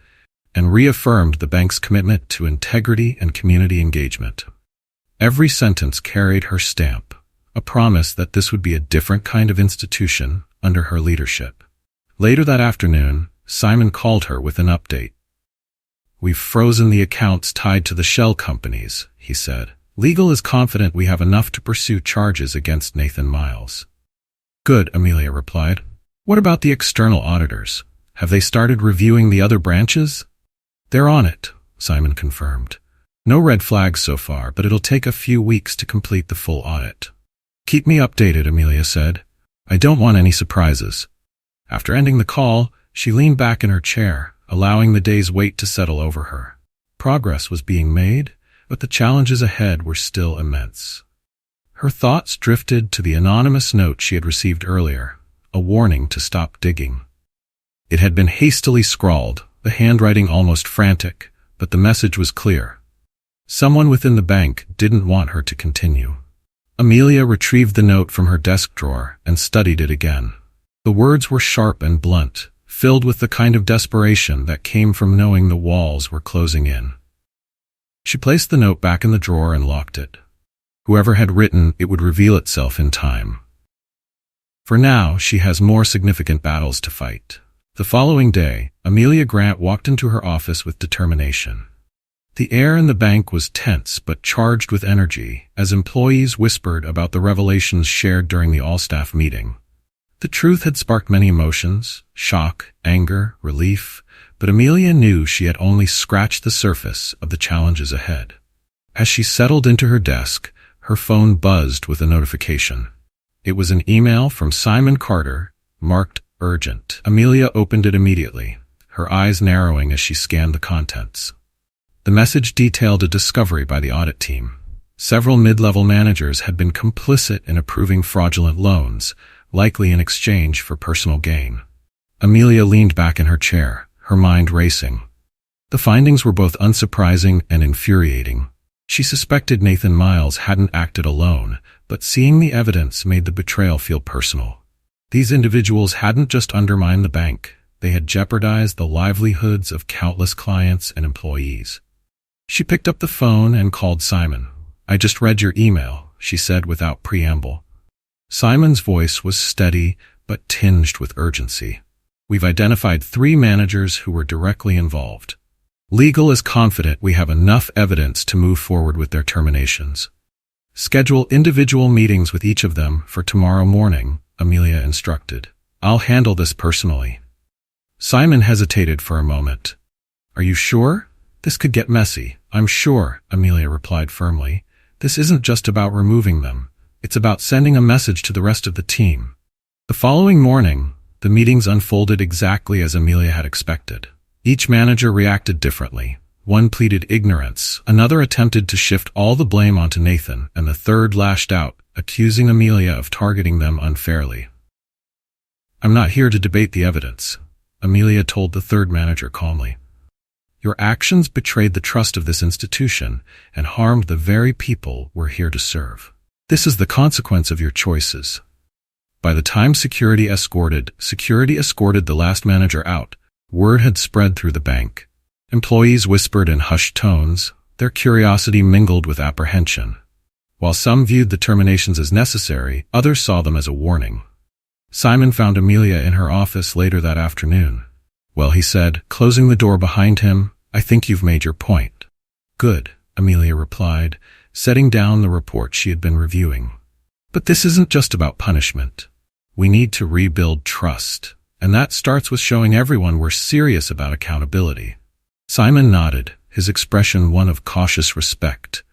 and reaffirmed the bank's commitment to integrity and community engagement. Every sentence carried her stamp, a promise that this would be a different kind of institution under her leadership. Later that afternoon, Simon called her with an update. "We've frozen the accounts tied to the shell companies," he said. "Legal is confident we have enough to pursue charges against Nathan Miles." "Good," Amelia replied. "What about the external auditors? Have they started reviewing the other branches?" "They're on it," Simon confirmed. "No red flags so far, but it'll take a few weeks to complete the full audit." "Keep me updated," Amelia said. "I don't want any surprises." After ending the call, she leaned back in her chair, allowing the day's weight to settle over her. Progress was being made, but the challenges ahead were still immense. Her thoughts drifted to the anonymous note she had received earlier, a warning to stop digging. It had been hastily scrawled, the handwriting almost frantic, but the message was clear. Someone within the bank didn't want her to continue. Amelia retrieved the note from her desk drawer and studied it again. The words were sharp and blunt, filled with the kind of desperation that came from knowing the walls were closing in. She placed the note back in the drawer and locked it. Whoever had written it would reveal itself in time. For now, she has more significant battles to fight. The following day, Amelia Grant walked into her office with determination. The air in the bank was tense but charged with energy as employees whispered about the revelations shared during the all-staff meeting. The truth had sparked many emotions: shock, anger, relief, but Amelia knew she had only scratched the surface of the challenges ahead. As she settled into her desk, her phone buzzed with a notification. It was an email from Simon Carter, marked urgent. Amelia opened it immediately, her eyes narrowing as she scanned the contents. The message detailed a discovery by the audit team. Several mid-level managers had been complicit in approving fraudulent loans, likely in exchange for personal gain. Amelia leaned back in her chair, her mind racing. The findings were both unsurprising and infuriating. She suspected Nathan Miles hadn't acted alone, but seeing the evidence made the betrayal feel personal. These individuals hadn't just undermined the bank, they had jeopardized the livelihoods of countless clients and employees. She picked up the phone and called Simon. "I just read your email," she said without preamble. Simon's voice was steady but tinged with urgency. "We've identified 3 managers who were directly involved. Legal is confident we have enough evidence to move forward with their terminations. Schedule individual meetings with each of them for tomorrow morning," Amelia instructed. "I'll handle this personally." Simon hesitated for a moment. "Are you sure? This could get messy." "I'm sure," Amelia replied firmly. "This isn't just about removing them. It's about sending a message to the rest of the team." The following morning, the meetings unfolded exactly as Amelia had expected. Each manager reacted differently. One pleaded ignorance, another attempted to shift all the blame onto Nathan, and the third lashed out, accusing Amelia of targeting them unfairly. "I'm not here to debate the evidence," Amelia told the third manager calmly. "Your actions betrayed the trust of this institution and harmed the very people we're here to serve. This is the consequence of your choices." By the time security escorted the last manager out, word had spread through the bank. Employees whispered in hushed tones, their curiosity mingled with apprehension. While some viewed the terminations as necessary, others saw them as a warning. Simon found Amelia in her office later that afternoon. "Well," he said, closing the door behind him, "I think you've made your point." "Good," Amelia replied, setting down the report she had been reviewing. "But this isn't just about punishment. We need to rebuild trust, and that starts with showing everyone we're serious about accountability." Simon nodded, his expression one of cautious respect.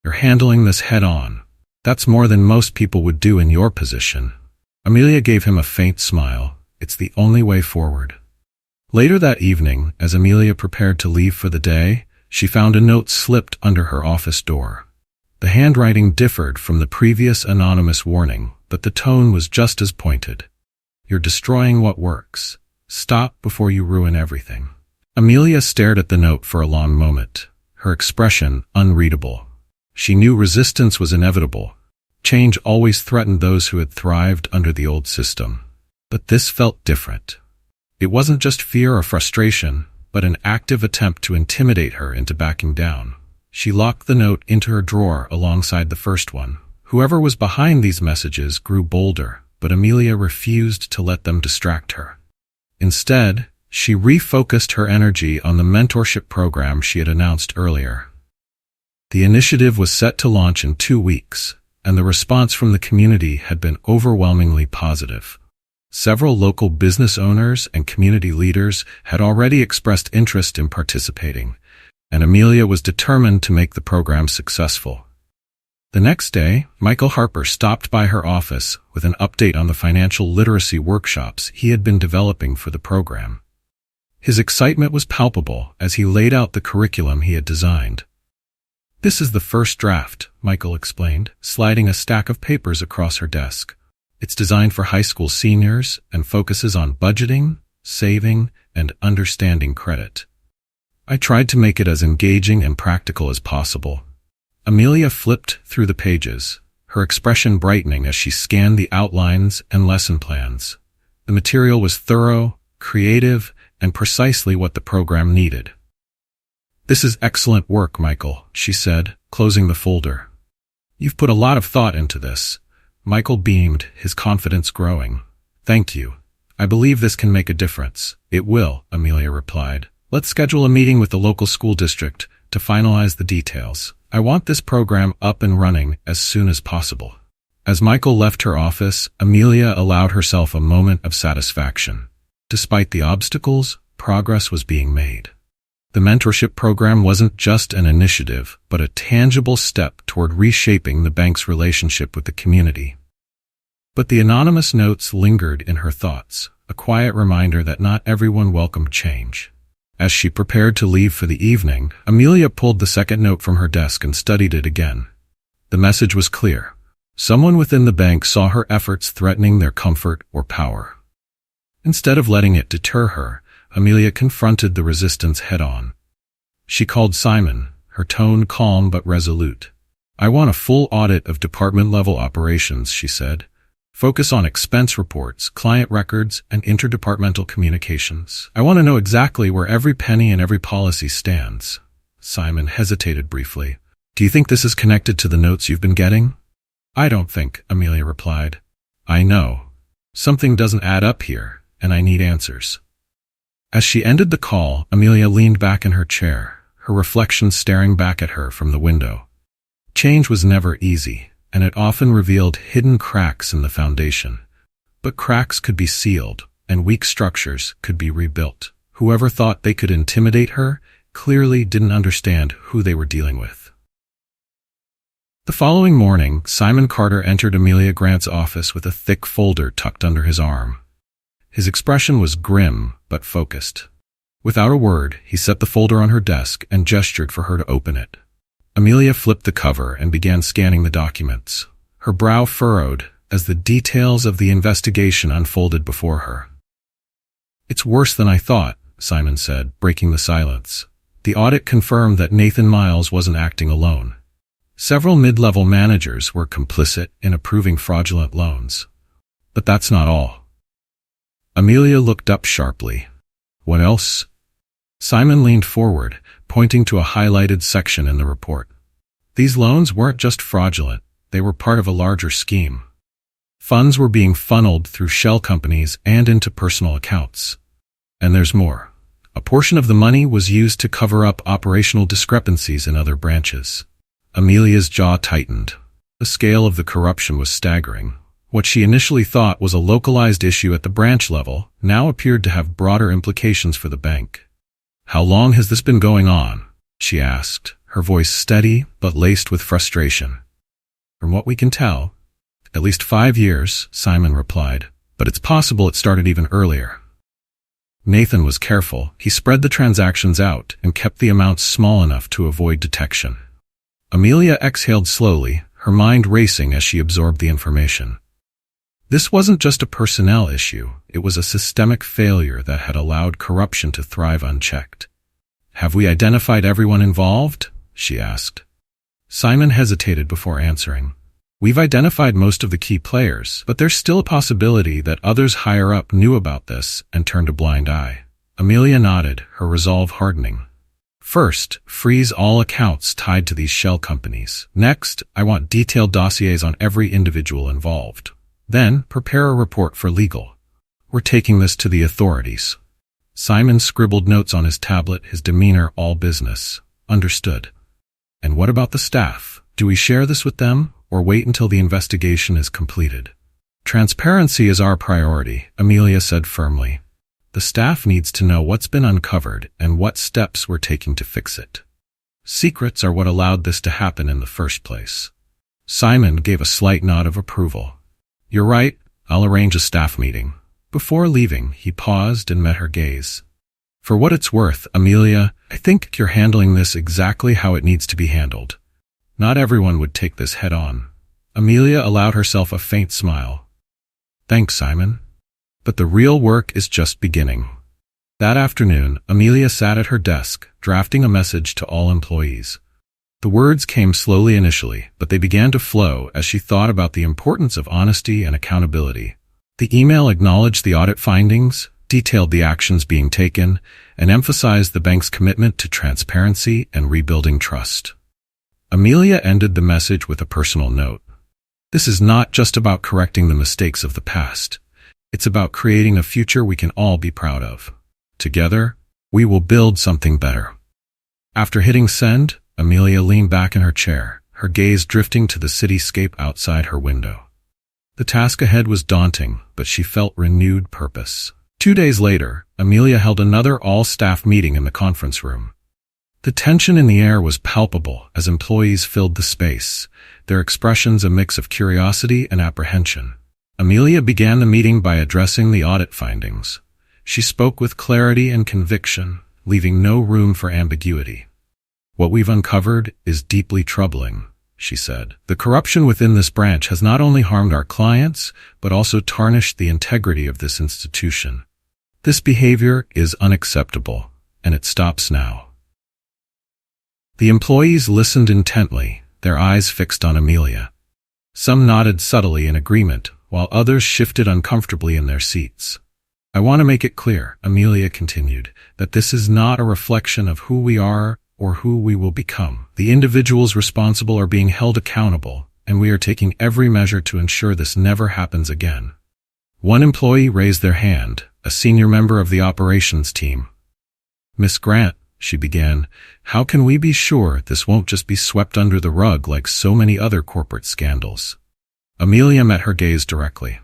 "You're handling this head-on. That's more than most people would do in your position." Amelia gave him a faint smile. "It's the only way forward." Later that evening, as Amelia prepared to leave for the day, she found a note slipped under her office door. The handwriting differed from the previous anonymous warning, but the tone was just as pointed. "You're destroying what works. Stop before you ruin everything." Amelia stared at the note for a long moment, her expression unreadable. She knew resistance was inevitable. Change always threatened those who had thrived under the old system. But this felt different. It wasn't just fear or frustration, but an active attempt to intimidate her into backing down. She locked the note into her drawer alongside the first one. Whoever was behind these messages grew bolder, but Amelia refused to let them distract her. Instead, she refocused her energy on the mentorship program she had announced earlier. The initiative was set to launch in 2 weeks, and the response from the community had been overwhelmingly positive. Several local business owners and community leaders had already expressed interest in participating, and Amelia was determined to make the program successful. The next day, Michael Harper stopped by her office with an update on the financial literacy workshops he had been developing for the program. His excitement was palpable as he laid out the curriculum he had designed. "This is the first draft," Michael explained, sliding a stack of papers across her desk. "It's designed for high school seniors and focuses on budgeting, saving, and understanding credit. I tried to make it as engaging and practical as possible." Amelia flipped through the pages, her expression brightening as she scanned the outlines and lesson plans. The material was thorough, creative, and precisely what the program needed. "This is excellent work, Michael," she said, closing the folder. "You've put a lot of thought into this." Michael beamed, his confidence growing. "Thank you. I believe this can make a difference." "It will," Amelia replied. "Let's schedule a meeting with the local school district to finalize the details. I want this program up and running as soon as possible." As Michael left her office, Amelia allowed herself a moment of satisfaction. Despite the obstacles, progress was being made. The mentorship program wasn't just an initiative, but a tangible step toward reshaping the bank's relationship with the community. But the anonymous notes lingered in her thoughts, a quiet reminder that not everyone welcomed change. As she prepared to leave for the evening, Amelia pulled the second note from her desk and studied it again. The message was clear. Someone within the bank saw her efforts threatening their comfort or power. Instead of letting it deter her, Amelia confronted the resistance head-on. She called Simon, her tone calm but resolute. "I want a full audit of department-level operations," she said. "Focus on expense reports, client records, and interdepartmental communications. I want to know exactly where every penny and every policy stands." Simon hesitated briefly. "Do you think this is connected to the notes you've been getting?" "I don't think," Amelia replied. "I know. Something doesn't add up here, and I need answers." As she ended the call, Amelia leaned back in her chair, her reflection staring back at her from the window. Change was never easy, and it often revealed hidden cracks in the foundation. But cracks could be sealed, and weak structures could be rebuilt. Whoever thought they could intimidate her clearly didn't understand who they were dealing with. The following morning, Simon Carter entered Amelia Grant's office with a thick folder tucked under his arm. His expression was grim but focused. Without a word, he set the folder on her desk and gestured for her to open it. Amelia flipped the cover and began scanning the documents. Her brow furrowed as the details of the investigation unfolded before her. "It's worse than I thought," Simon said, breaking the silence. The audit confirmed that Nathan Miles wasn't acting alone. Several mid-level managers were complicit in approving fraudulent loans. But that's not all. Amelia looked up sharply. "What else?" Simon leaned forward, pointing to a highlighted section in the report. These loans weren't just fraudulent, they were part of a larger scheme. Funds were being funneled through shell companies and into personal accounts. And there's more. A portion of the money was used to cover up operational discrepancies in other branches. Amelia's jaw tightened. The scale of the corruption was staggering. What she initially thought was a localized issue at the branch level now appeared to have broader implications for the bank. "How long has this been going on?" she asked, her voice steady but laced with frustration. "From what we can tell, at least 5 years," Simon replied, "but it's possible it started even earlier." Nathan was careful. He spread the transactions out and kept the amounts small enough to avoid detection. Amelia exhaled slowly, her mind racing as she absorbed the information. This wasn't just a personnel issue, it was a systemic failure that had allowed corruption to thrive unchecked. "Have we identified everyone involved?" she asked. Simon hesitated before answering. "We've identified most of the key players, but there's still a possibility that others higher up knew about this and turned a blind eye." Amelia nodded, her resolve hardening. "First, freeze all accounts tied to these shell companies. Next, I want detailed dossiers on every individual involved. Then, prepare a report for legal. We're taking this to the authorities." Simon scribbled notes on his tablet, his demeanor all business. "Understood." "And what about the staff? Do we share this with them, or wait until the investigation is completed?" "Transparency is our priority," Amelia said firmly. "The staff needs to know what's been uncovered and what steps we're taking to fix it. Secrets are what allowed this to happen in the first place." Simon gave a slight nod of approval. "You're right, I'll arrange a staff meeting." Before leaving, he paused and met her gaze. "For what it's worth, Amelia, I think you're handling this exactly how it needs to be handled. Not everyone would take this head on." Amelia allowed herself a faint smile. "Thanks, Simon. But the real work is just beginning." That afternoon, Amelia sat at her desk, drafting a message to all employees. The words came slowly initially, but they began to flow as she thought about the importance of honesty and accountability. The email acknowledged the audit findings, detailed the actions being taken, and emphasized the bank's commitment to transparency and rebuilding trust. Amelia ended the message with a personal note. "This is not just about correcting the mistakes of the past. It's about creating a future we can all be proud of. Together, we will build something better." After hitting send, Amelia leaned back in her chair, her gaze drifting to the cityscape outside her window. The task ahead was daunting, but she felt renewed purpose. 2 days later, Amelia held another all-staff meeting in the conference room. The tension in the air was palpable as employees filled the space, their expressions a mix of curiosity and apprehension. Amelia began the meeting by addressing the audit findings. She spoke with clarity and conviction, leaving no room for ambiguity. "What we've uncovered is deeply troubling," she said. "The corruption within this branch has not only harmed our clients, but also tarnished the integrity of this institution. This behavior is unacceptable, and it stops now." The employees listened intently, their eyes fixed on Amelia. Some nodded subtly in agreement, while others shifted uncomfortably in their seats. "I want to make it clear," Amelia continued, "that this is not a reflection of who we are or who we will become. The individuals responsible are being held accountable, and we are taking every measure to ensure this never happens again." One employee raised their hand, a senior member of the operations team. "Miss Grant," she began, "how can we be sure this won't just be swept under the rug like so many other corporate scandals?" Amelia met her gaze directly.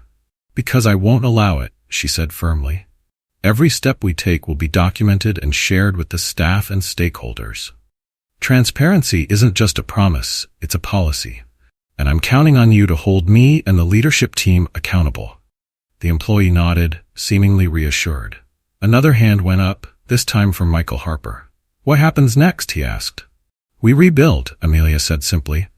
"Because I won't allow it," she said firmly. "Every step we take will be documented and shared with the staff and stakeholders. Transparency isn't just a promise, it's a policy. And I'm counting on you to hold me and the leadership team accountable." The employee nodded, seemingly reassured. Another hand went up, this time from Michael Harper. "What happens next?" he asked. "We rebuild," Amelia said simply.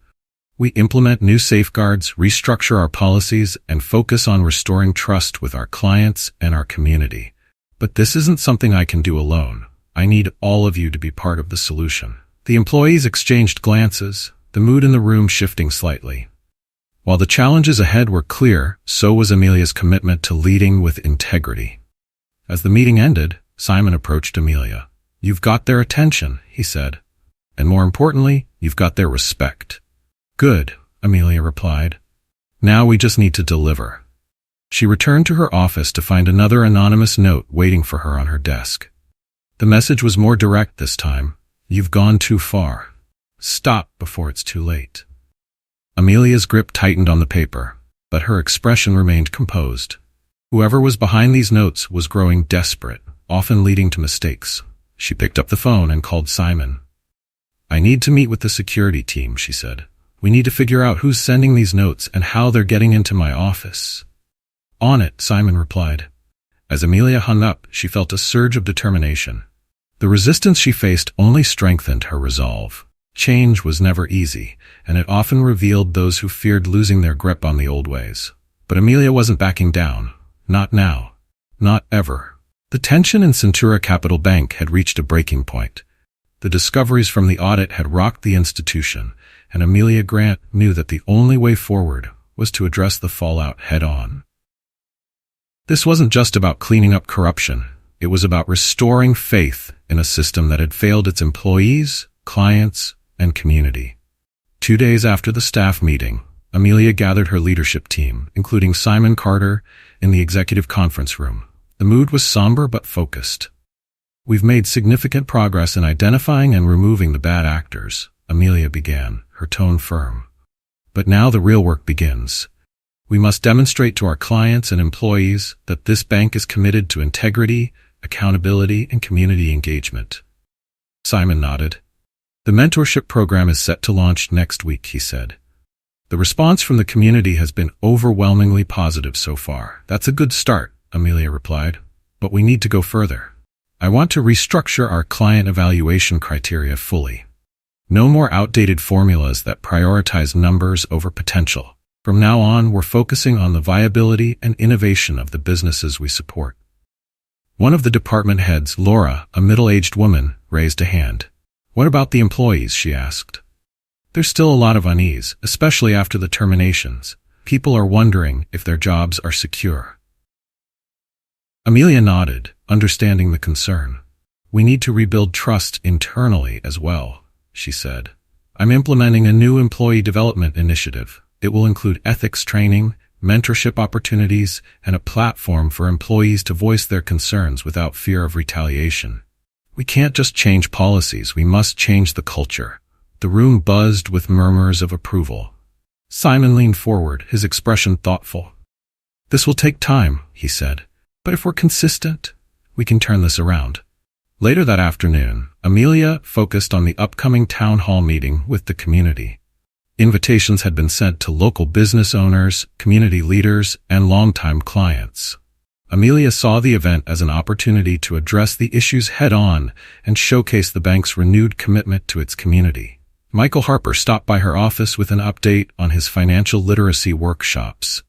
"We implement new safeguards, restructure our policies, and focus on restoring trust with our clients and our community. But this isn't something I can do alone. I need all of you to be part of the solution." The employees exchanged glances, the mood in the room shifting slightly. While the challenges ahead were clear, so was Amelia's commitment to leading with integrity. As the meeting ended, Simon approached Amelia. "You've got their attention," he said. "And more importantly, you've got their respect." "Good," Amelia replied. "Now we just need to deliver." She returned to her office to find another anonymous note waiting for her on her desk. The message was more direct this time. "You've gone too far. Stop before it's too late." Amelia's grip tightened on the paper, but her expression remained composed. Whoever was behind these notes was growing desperate, often leading to mistakes. She picked up the phone and called Simon. "I need to meet with the security team," she said. "We need to figure out who's sending these notes and how they're getting into my office." "On it," Simon replied. As Amelia hung up, she felt a surge of determination. The resistance she faced only strengthened her resolve. Change was never easy, and it often revealed those who feared losing their grip on the old ways. But Amelia wasn't backing down. Not now. Not ever. The tension in Centura Capital Bank had reached a breaking point. The discoveries from the audit had rocked the institution, and Amelia Grant knew that the only way forward was to address the fallout head-on. This wasn't just about cleaning up corruption. It was about restoring faith in a system that had failed its employees, clients, and community. 2 days after the staff meeting, Amelia gathered her leadership team, including Simon Carter, in the executive conference room. The mood was somber but focused. "We've made significant progress in identifying and removing the bad actors," Amelia began, her tone firm. "But now the real work begins. We must demonstrate to our clients and employees that this bank is committed to integrity, accountability, and community engagement." Simon nodded. "The mentorship program is set to launch next week," he said. "The response from the community has been overwhelmingly positive so far." "That's a good start," Amelia replied. "But we need to go further. I want to restructure our client evaluation criteria fully. No more outdated formulas that prioritize numbers over potential. From now on, we're focusing on the viability and innovation of the businesses we support." One of the department heads, Laura, a middle-aged woman, raised a hand. "What about the employees?" she asked. "There's still a lot of unease, especially after the terminations. People are wondering if their jobs are secure." Amelia nodded, understanding the concern. "We need to rebuild trust internally as well," she said. "I'm implementing a new employee development initiative. It will include ethics training, mentorship opportunities, and a platform for employees to voice their concerns without fear of retaliation. We can't just change policies, we must change the culture." The room buzzed with murmurs of approval. Simon leaned forward, his expression thoughtful. "This will take time," he said. "But if we're consistent, we can turn this around." Later that afternoon, Amelia focused on the upcoming town hall meeting with the community. Invitations had been sent to local business owners, community leaders, and longtime clients. Amelia saw the event as an opportunity to address the issues head-on and showcase the bank's renewed commitment to its community. Michael Harper stopped by her office with an update on his financial literacy workshops.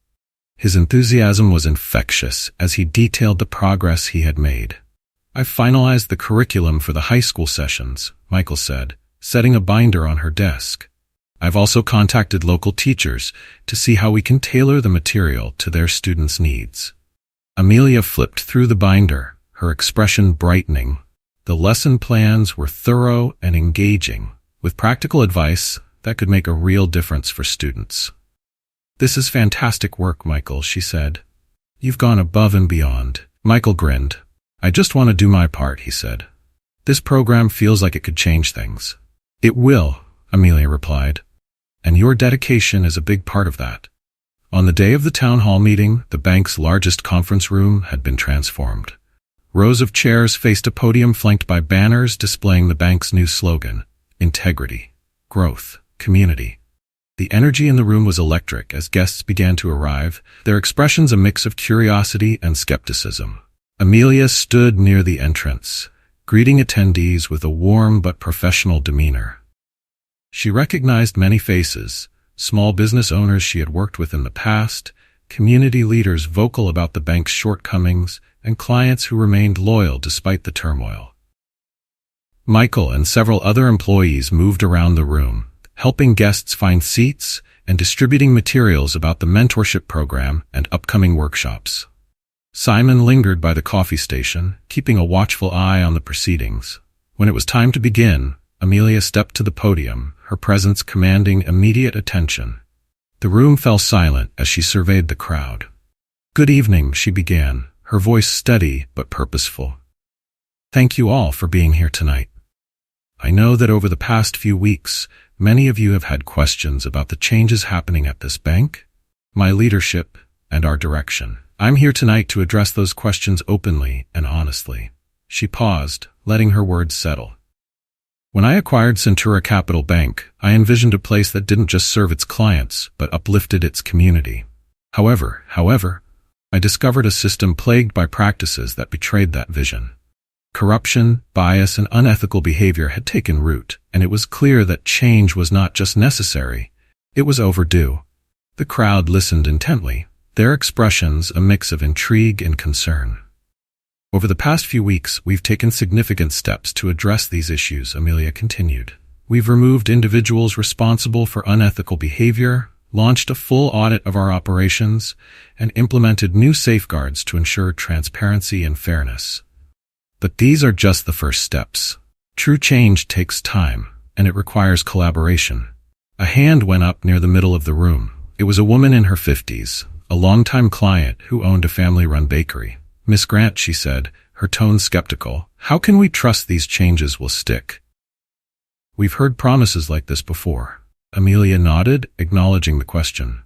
His enthusiasm was infectious as he detailed the progress he had made. "I've finalized the curriculum for the high school sessions," Michael said, setting a binder on her desk. "I've also contacted local teachers to see how we can tailor the material to their students' needs." Amelia flipped through the binder, her expression brightening. The lesson plans were thorough and engaging, with practical advice that could make a real difference for students. "This is fantastic work, Michael," she said. "You've gone above and beyond." Michael grinned. "I just want to do my part," he said. "This program feels like it could change things." "It will," Amelia replied. "And your dedication is a big part of that." On the day of the town hall meeting, the bank's largest conference room had been transformed. Rows of chairs faced a podium flanked by banners displaying the bank's new slogan, integrity, growth, community. The energy in the room was electric as guests began to arrive, their expressions a mix of curiosity and skepticism. Amelia stood near the entrance, greeting attendees with a warm but professional demeanor. She recognized many faces, small business owners she had worked with in the past, community leaders vocal about the bank's shortcomings, and clients who remained loyal despite the turmoil. Michael and several other employees moved around the room, helping guests find seats and distributing materials about the mentorship program and upcoming workshops. Simon lingered by the coffee station, keeping a watchful eye on the proceedings. When it was time to begin, Amelia stepped to the podium, her presence commanding immediate attention. The room fell silent as she surveyed the crowd. "Good evening," she began, her voice steady but purposeful. "Thank you all for being here tonight. I know that over the past few weeks, many of you have had questions about the changes happening at this bank, my leadership, and our direction. I'm here tonight to address those questions openly and honestly." She paused, letting her words settle. "When I acquired Centura Capital Bank, I envisioned a place that didn't just serve its clients, but uplifted its community. However, I discovered a system plagued by practices that betrayed that vision. Corruption, bias, and unethical behavior had taken root, and it was clear that change was not just necessary, it was overdue." The crowd listened intently, their expressions a mix of intrigue and concern. Over the past few weeks, we've taken significant steps to address these issues, Amelia continued. We've removed individuals responsible for unethical behavior, launched a full audit of our operations, and implemented new safeguards to ensure transparency and fairness. But these are just the first steps. True change takes time, and it requires collaboration. A hand went up near the middle of the room. It was a woman in her 50s, a longtime client who owned a family-run bakery. "Miss Grant," she said, her tone skeptical, "how can we trust these changes will stick?" "We've heard promises like this before." Amelia nodded, acknowledging the question.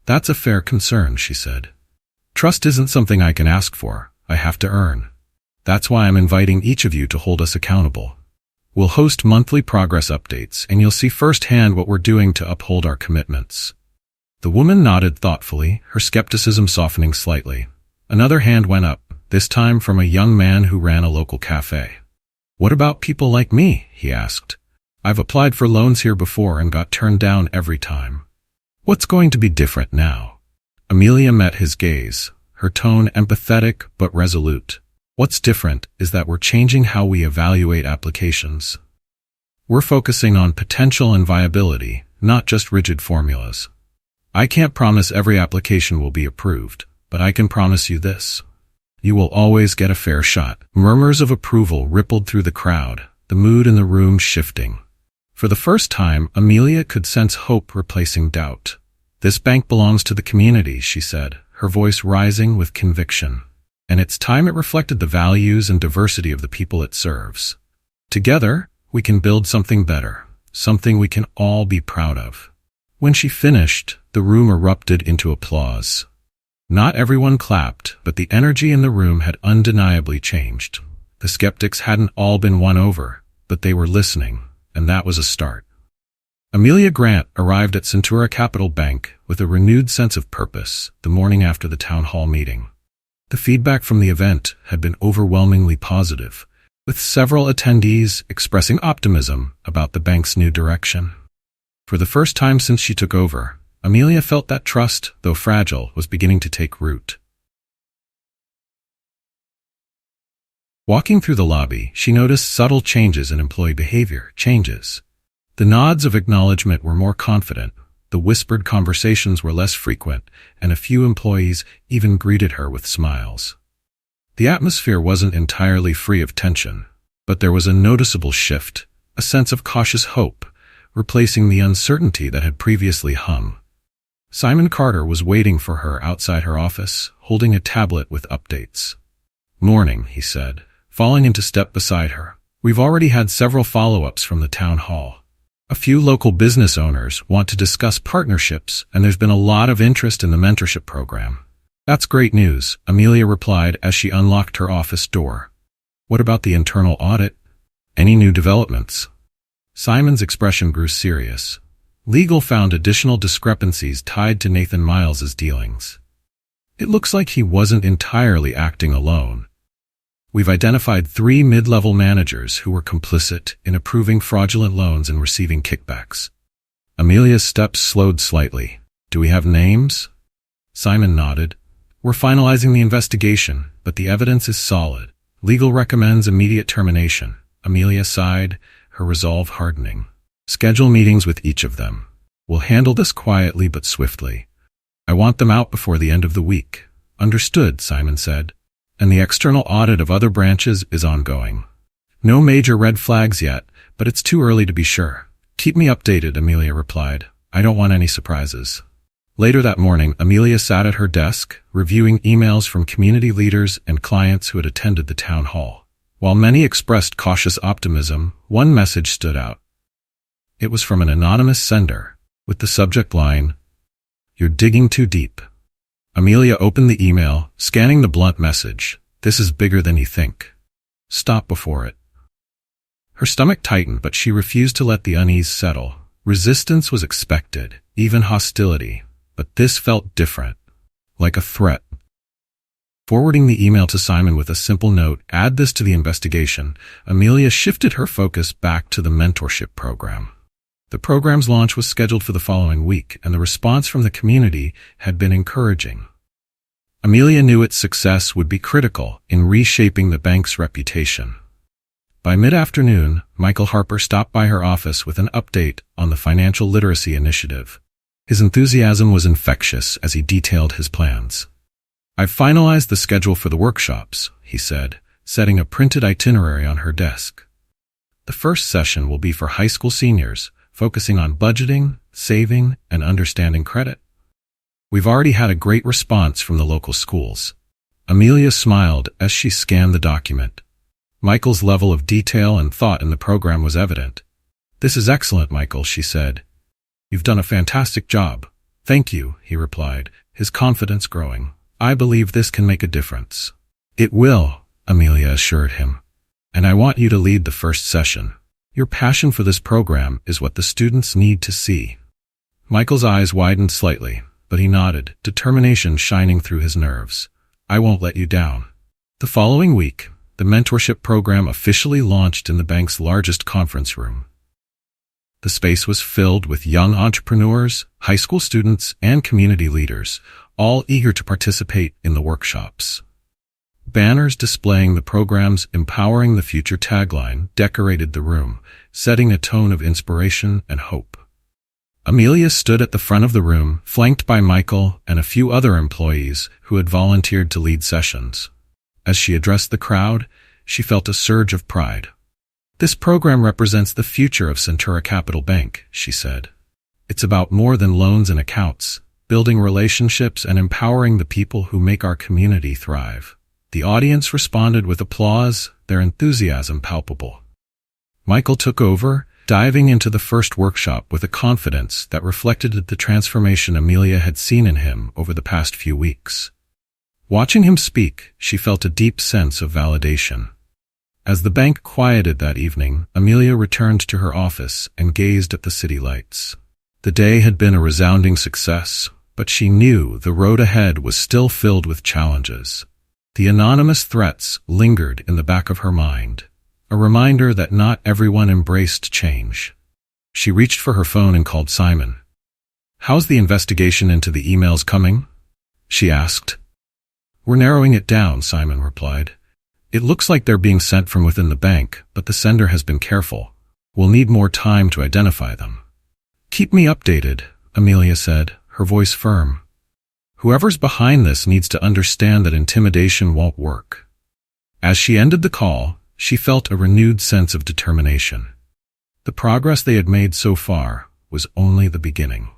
"That's a fair concern," she said. "Trust isn't something I can ask for, I have to earn. That's why I'm inviting each of you to hold us accountable. We'll host monthly progress updates, and you'll see firsthand what we're doing to uphold our commitments." The woman nodded thoughtfully, her skepticism softening slightly. Another hand went up, this time from a young man who ran a local cafe. "What about people like me?" he asked. "I've applied for loans here before and got turned down every time. What's going to be different now?" Amelia met his gaze, her tone empathetic but resolute. "What's different is that we're changing how we evaluate applications. We're focusing on potential and viability, not just rigid formulas. I can't promise every application will be approved, but I can promise you this. You will always get a fair shot." Murmurs of approval rippled through the crowd, the mood in the room shifting. For the first time, Amelia could sense hope replacing doubt. "This bank belongs to the community," she said, her voice rising with conviction. "And it's time it reflected the values and diversity of the people it serves. Together, we can build something better, something we can all be proud of." When she finished, the room erupted into applause. Not everyone clapped, but the energy in the room had undeniably changed. The skeptics hadn't all been won over, but they were listening, and that was a start. Amelia Grant arrived at Centura Capital Bank with a renewed sense of purpose the morning after the town hall meeting. The feedback from the event had been overwhelmingly positive, with several attendees expressing optimism about the bank's new direction. For the first time since she took over, Amelia felt that trust, though fragile, was beginning to take root. Walking through the lobby, she noticed subtle changes in employee behavior. The nods of acknowledgement were more confident, the whispered conversations were less frequent, and a few employees even greeted her with smiles. The atmosphere wasn't entirely free of tension, but there was a noticeable shift, a sense of cautious hope, replacing the uncertainty that had previously hung. Simon Carter was waiting for her outside her office, holding a tablet with updates. "Morning," he said, falling into step beside her. "We've already had several follow-ups from the town hall. A few local business owners want to discuss partnerships, and there's been a lot of interest in the mentorship program." "That's great news," Amelia replied as she unlocked her office door. "What about the internal audit? Any new developments?" Simon's expression grew serious. Legal found additional discrepancies tied to Nathan Miles's dealings. It looks like he wasn't entirely acting alone. "We've identified 3 mid-level managers who were complicit in approving fraudulent loans and receiving kickbacks." Amelia's steps slowed slightly. "Do we have names?" Simon nodded. "We're finalizing the investigation, but the evidence is solid. Legal recommends immediate termination." Amelia sighed, her resolve hardening. "Schedule meetings with each of them. We'll handle this quietly but swiftly. I want them out before the end of the week." "Understood," Simon said. "And the external audit of other branches is ongoing. No major red flags yet, but it's too early to be sure." "Keep me updated," Amelia replied. "I don't want any surprises." Later that morning, Amelia sat at her desk, reviewing emails from community leaders and clients who had attended the town hall. While many expressed cautious optimism, one message stood out. It was from an anonymous sender, with the subject line, "You're digging too deep." Amelia opened the email, scanning the blunt message. "This is bigger than you think. Stop before it." Her stomach tightened, but she refused to let the unease settle. Resistance was expected, even hostility, but this felt different, like a threat. Forwarding the email to Simon with a simple note, "Add this to the investigation," Amelia shifted her focus back to the mentorship program. The program's launch was scheduled for the following week, and the response from the community had been encouraging. Amelia knew its success would be critical in reshaping the bank's reputation. By mid-afternoon, Michael Harper stopped by her office with an update on the financial literacy initiative. His enthusiasm was infectious as he detailed his plans. "I've finalized the schedule for the workshops," he said, setting a printed itinerary on her desk. "The first session will be for high school seniors, focusing on budgeting, saving, and understanding credit. We've already had a great response from the local schools." Amelia smiled as she scanned the document. Michael's level of detail and thought in the program was evident. "This is excellent, Michael," she said. "You've done a fantastic job." "Thank you," he replied, his confidence growing. "I believe this can make a difference." "It will," Amelia assured him. "And I want you to lead the first session. Your passion for this program is what the students need to see." Michael's eyes widened slightly, but he nodded, determination shining through his nerves. "I won't let you down." The following week, the mentorship program officially launched in the bank's largest conference room. The space was filled with young entrepreneurs, high school students, and community leaders, all eager to participate in the workshops. Banners displaying the program's "Empowering the Future" tagline decorated the room, setting a tone of inspiration and hope. Amelia stood at the front of the room, flanked by Michael and a few other employees who had volunteered to lead sessions. As she addressed the crowd, she felt a surge of pride. "This program represents the future of Centura Capital Bank," she said. "It's about more than loans and accounts, building relationships and empowering the people who make our community thrive." The audience responded with applause, their enthusiasm palpable. Michael took over, diving into the first workshop with a confidence that reflected the transformation Amelia had seen in him over the past few weeks. Watching him speak, she felt a deep sense of validation. As the bank quieted that evening, Amelia returned to her office and gazed at the city lights. The day had been a resounding success, but she knew the road ahead was still filled with challenges. The anonymous threats lingered in the back of her mind, a reminder that not everyone embraced change. She reached for her phone and called Simon. "How's the investigation into the emails coming?" she asked. "We're narrowing it down," Simon replied. "It looks like they're being sent from within the bank, but the sender has been careful. We'll need more time to identify them." "Keep me updated," Amelia said, her voice firm. "Whoever's behind this needs to understand that intimidation won't work." As she ended the call, she felt a renewed sense of determination. The progress they had made so far was only the beginning.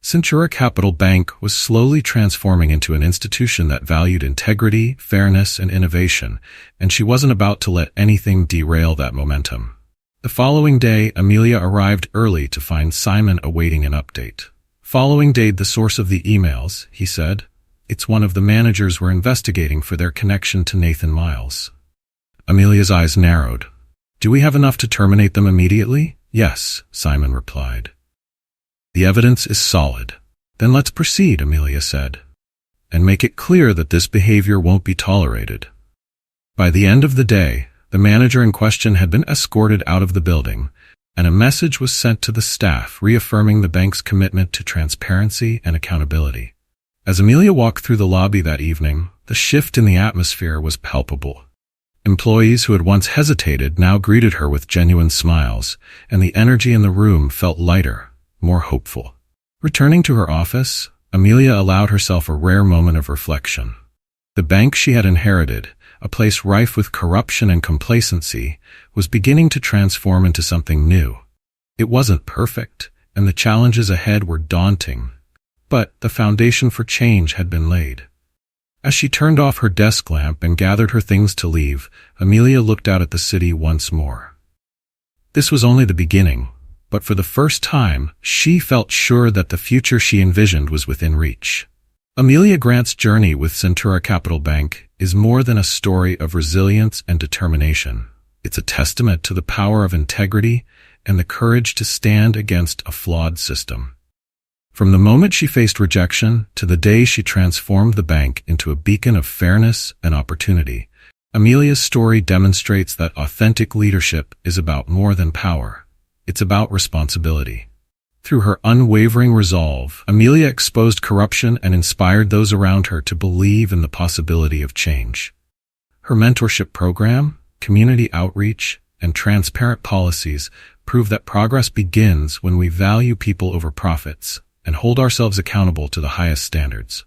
Centura Capital Bank was slowly transforming into an institution that valued integrity, fairness, and innovation, and she wasn't about to let anything derail that momentum. The following day, Amelia arrived early to find Simon awaiting an update. "Following date the source of the emails," he said. "It's one of the managers we're investigating for their connection to Nathan Miles." Amelia's eyes narrowed. "Do we have enough to terminate them immediately?" "Yes," Simon replied. "The evidence is solid." "Then let's proceed," Amelia said, "and make it clear that this behavior won't be tolerated." By the end of the day, the manager in question had been escorted out of the building, and a message was sent to the staff reaffirming the bank's commitment to transparency and accountability. As Amelia walked through the lobby that evening, the shift in the atmosphere was palpable. Employees who had once hesitated now greeted her with genuine smiles, and the energy in the room felt lighter, more hopeful. Returning to her office, Amelia allowed herself a rare moment of reflection. The bank she had inherited, a place rife with corruption and complacency, was beginning to transform into something new. It wasn't perfect, and the challenges ahead were daunting, but the foundation for change had been laid. As she turned off her desk lamp and gathered her things to leave, Amelia looked out at the city once more. This was only the beginning, but for the first time, she felt sure that the future she envisioned was within reach. Amelia Grant's journey with Centura Capital Bank is more than a story of resilience and determination. It's a testament to the power of integrity and the courage to stand against a flawed system. From the moment she faced rejection to the day she transformed the bank into a beacon of fairness and opportunity, Amelia's story demonstrates that authentic leadership is about more than power. It's about responsibility. Through her unwavering resolve, Amelia exposed corruption and inspired those around her to believe in the possibility of change. Her mentorship program, community outreach, and transparent policies prove that progress begins when we value people over profits and hold ourselves accountable to the highest standards.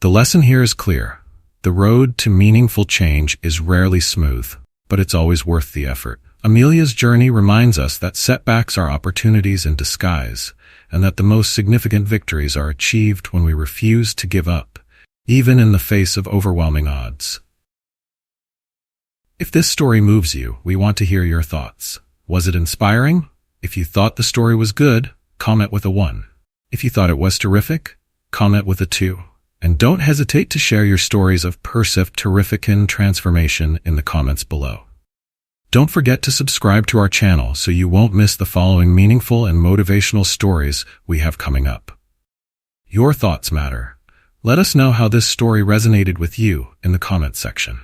The lesson here is clear. The road to meaningful change is rarely smooth, but it's always worth the effort. Amelia's journey reminds us that setbacks are opportunities in disguise, and that the most significant victories are achieved when we refuse to give up, even in the face of overwhelming odds. If this story moves you, we want to hear your thoughts. Was it inspiring? If you thought the story was good, comment with a 1. If you thought it was terrific, comment with a 2. And don't hesitate to share your stories of terrific transformation in the comments below. Don't forget to subscribe to our channel so you won't miss the following meaningful and motivational stories we have coming up. Your thoughts matter. Let us know how this story resonated with you in the comments section.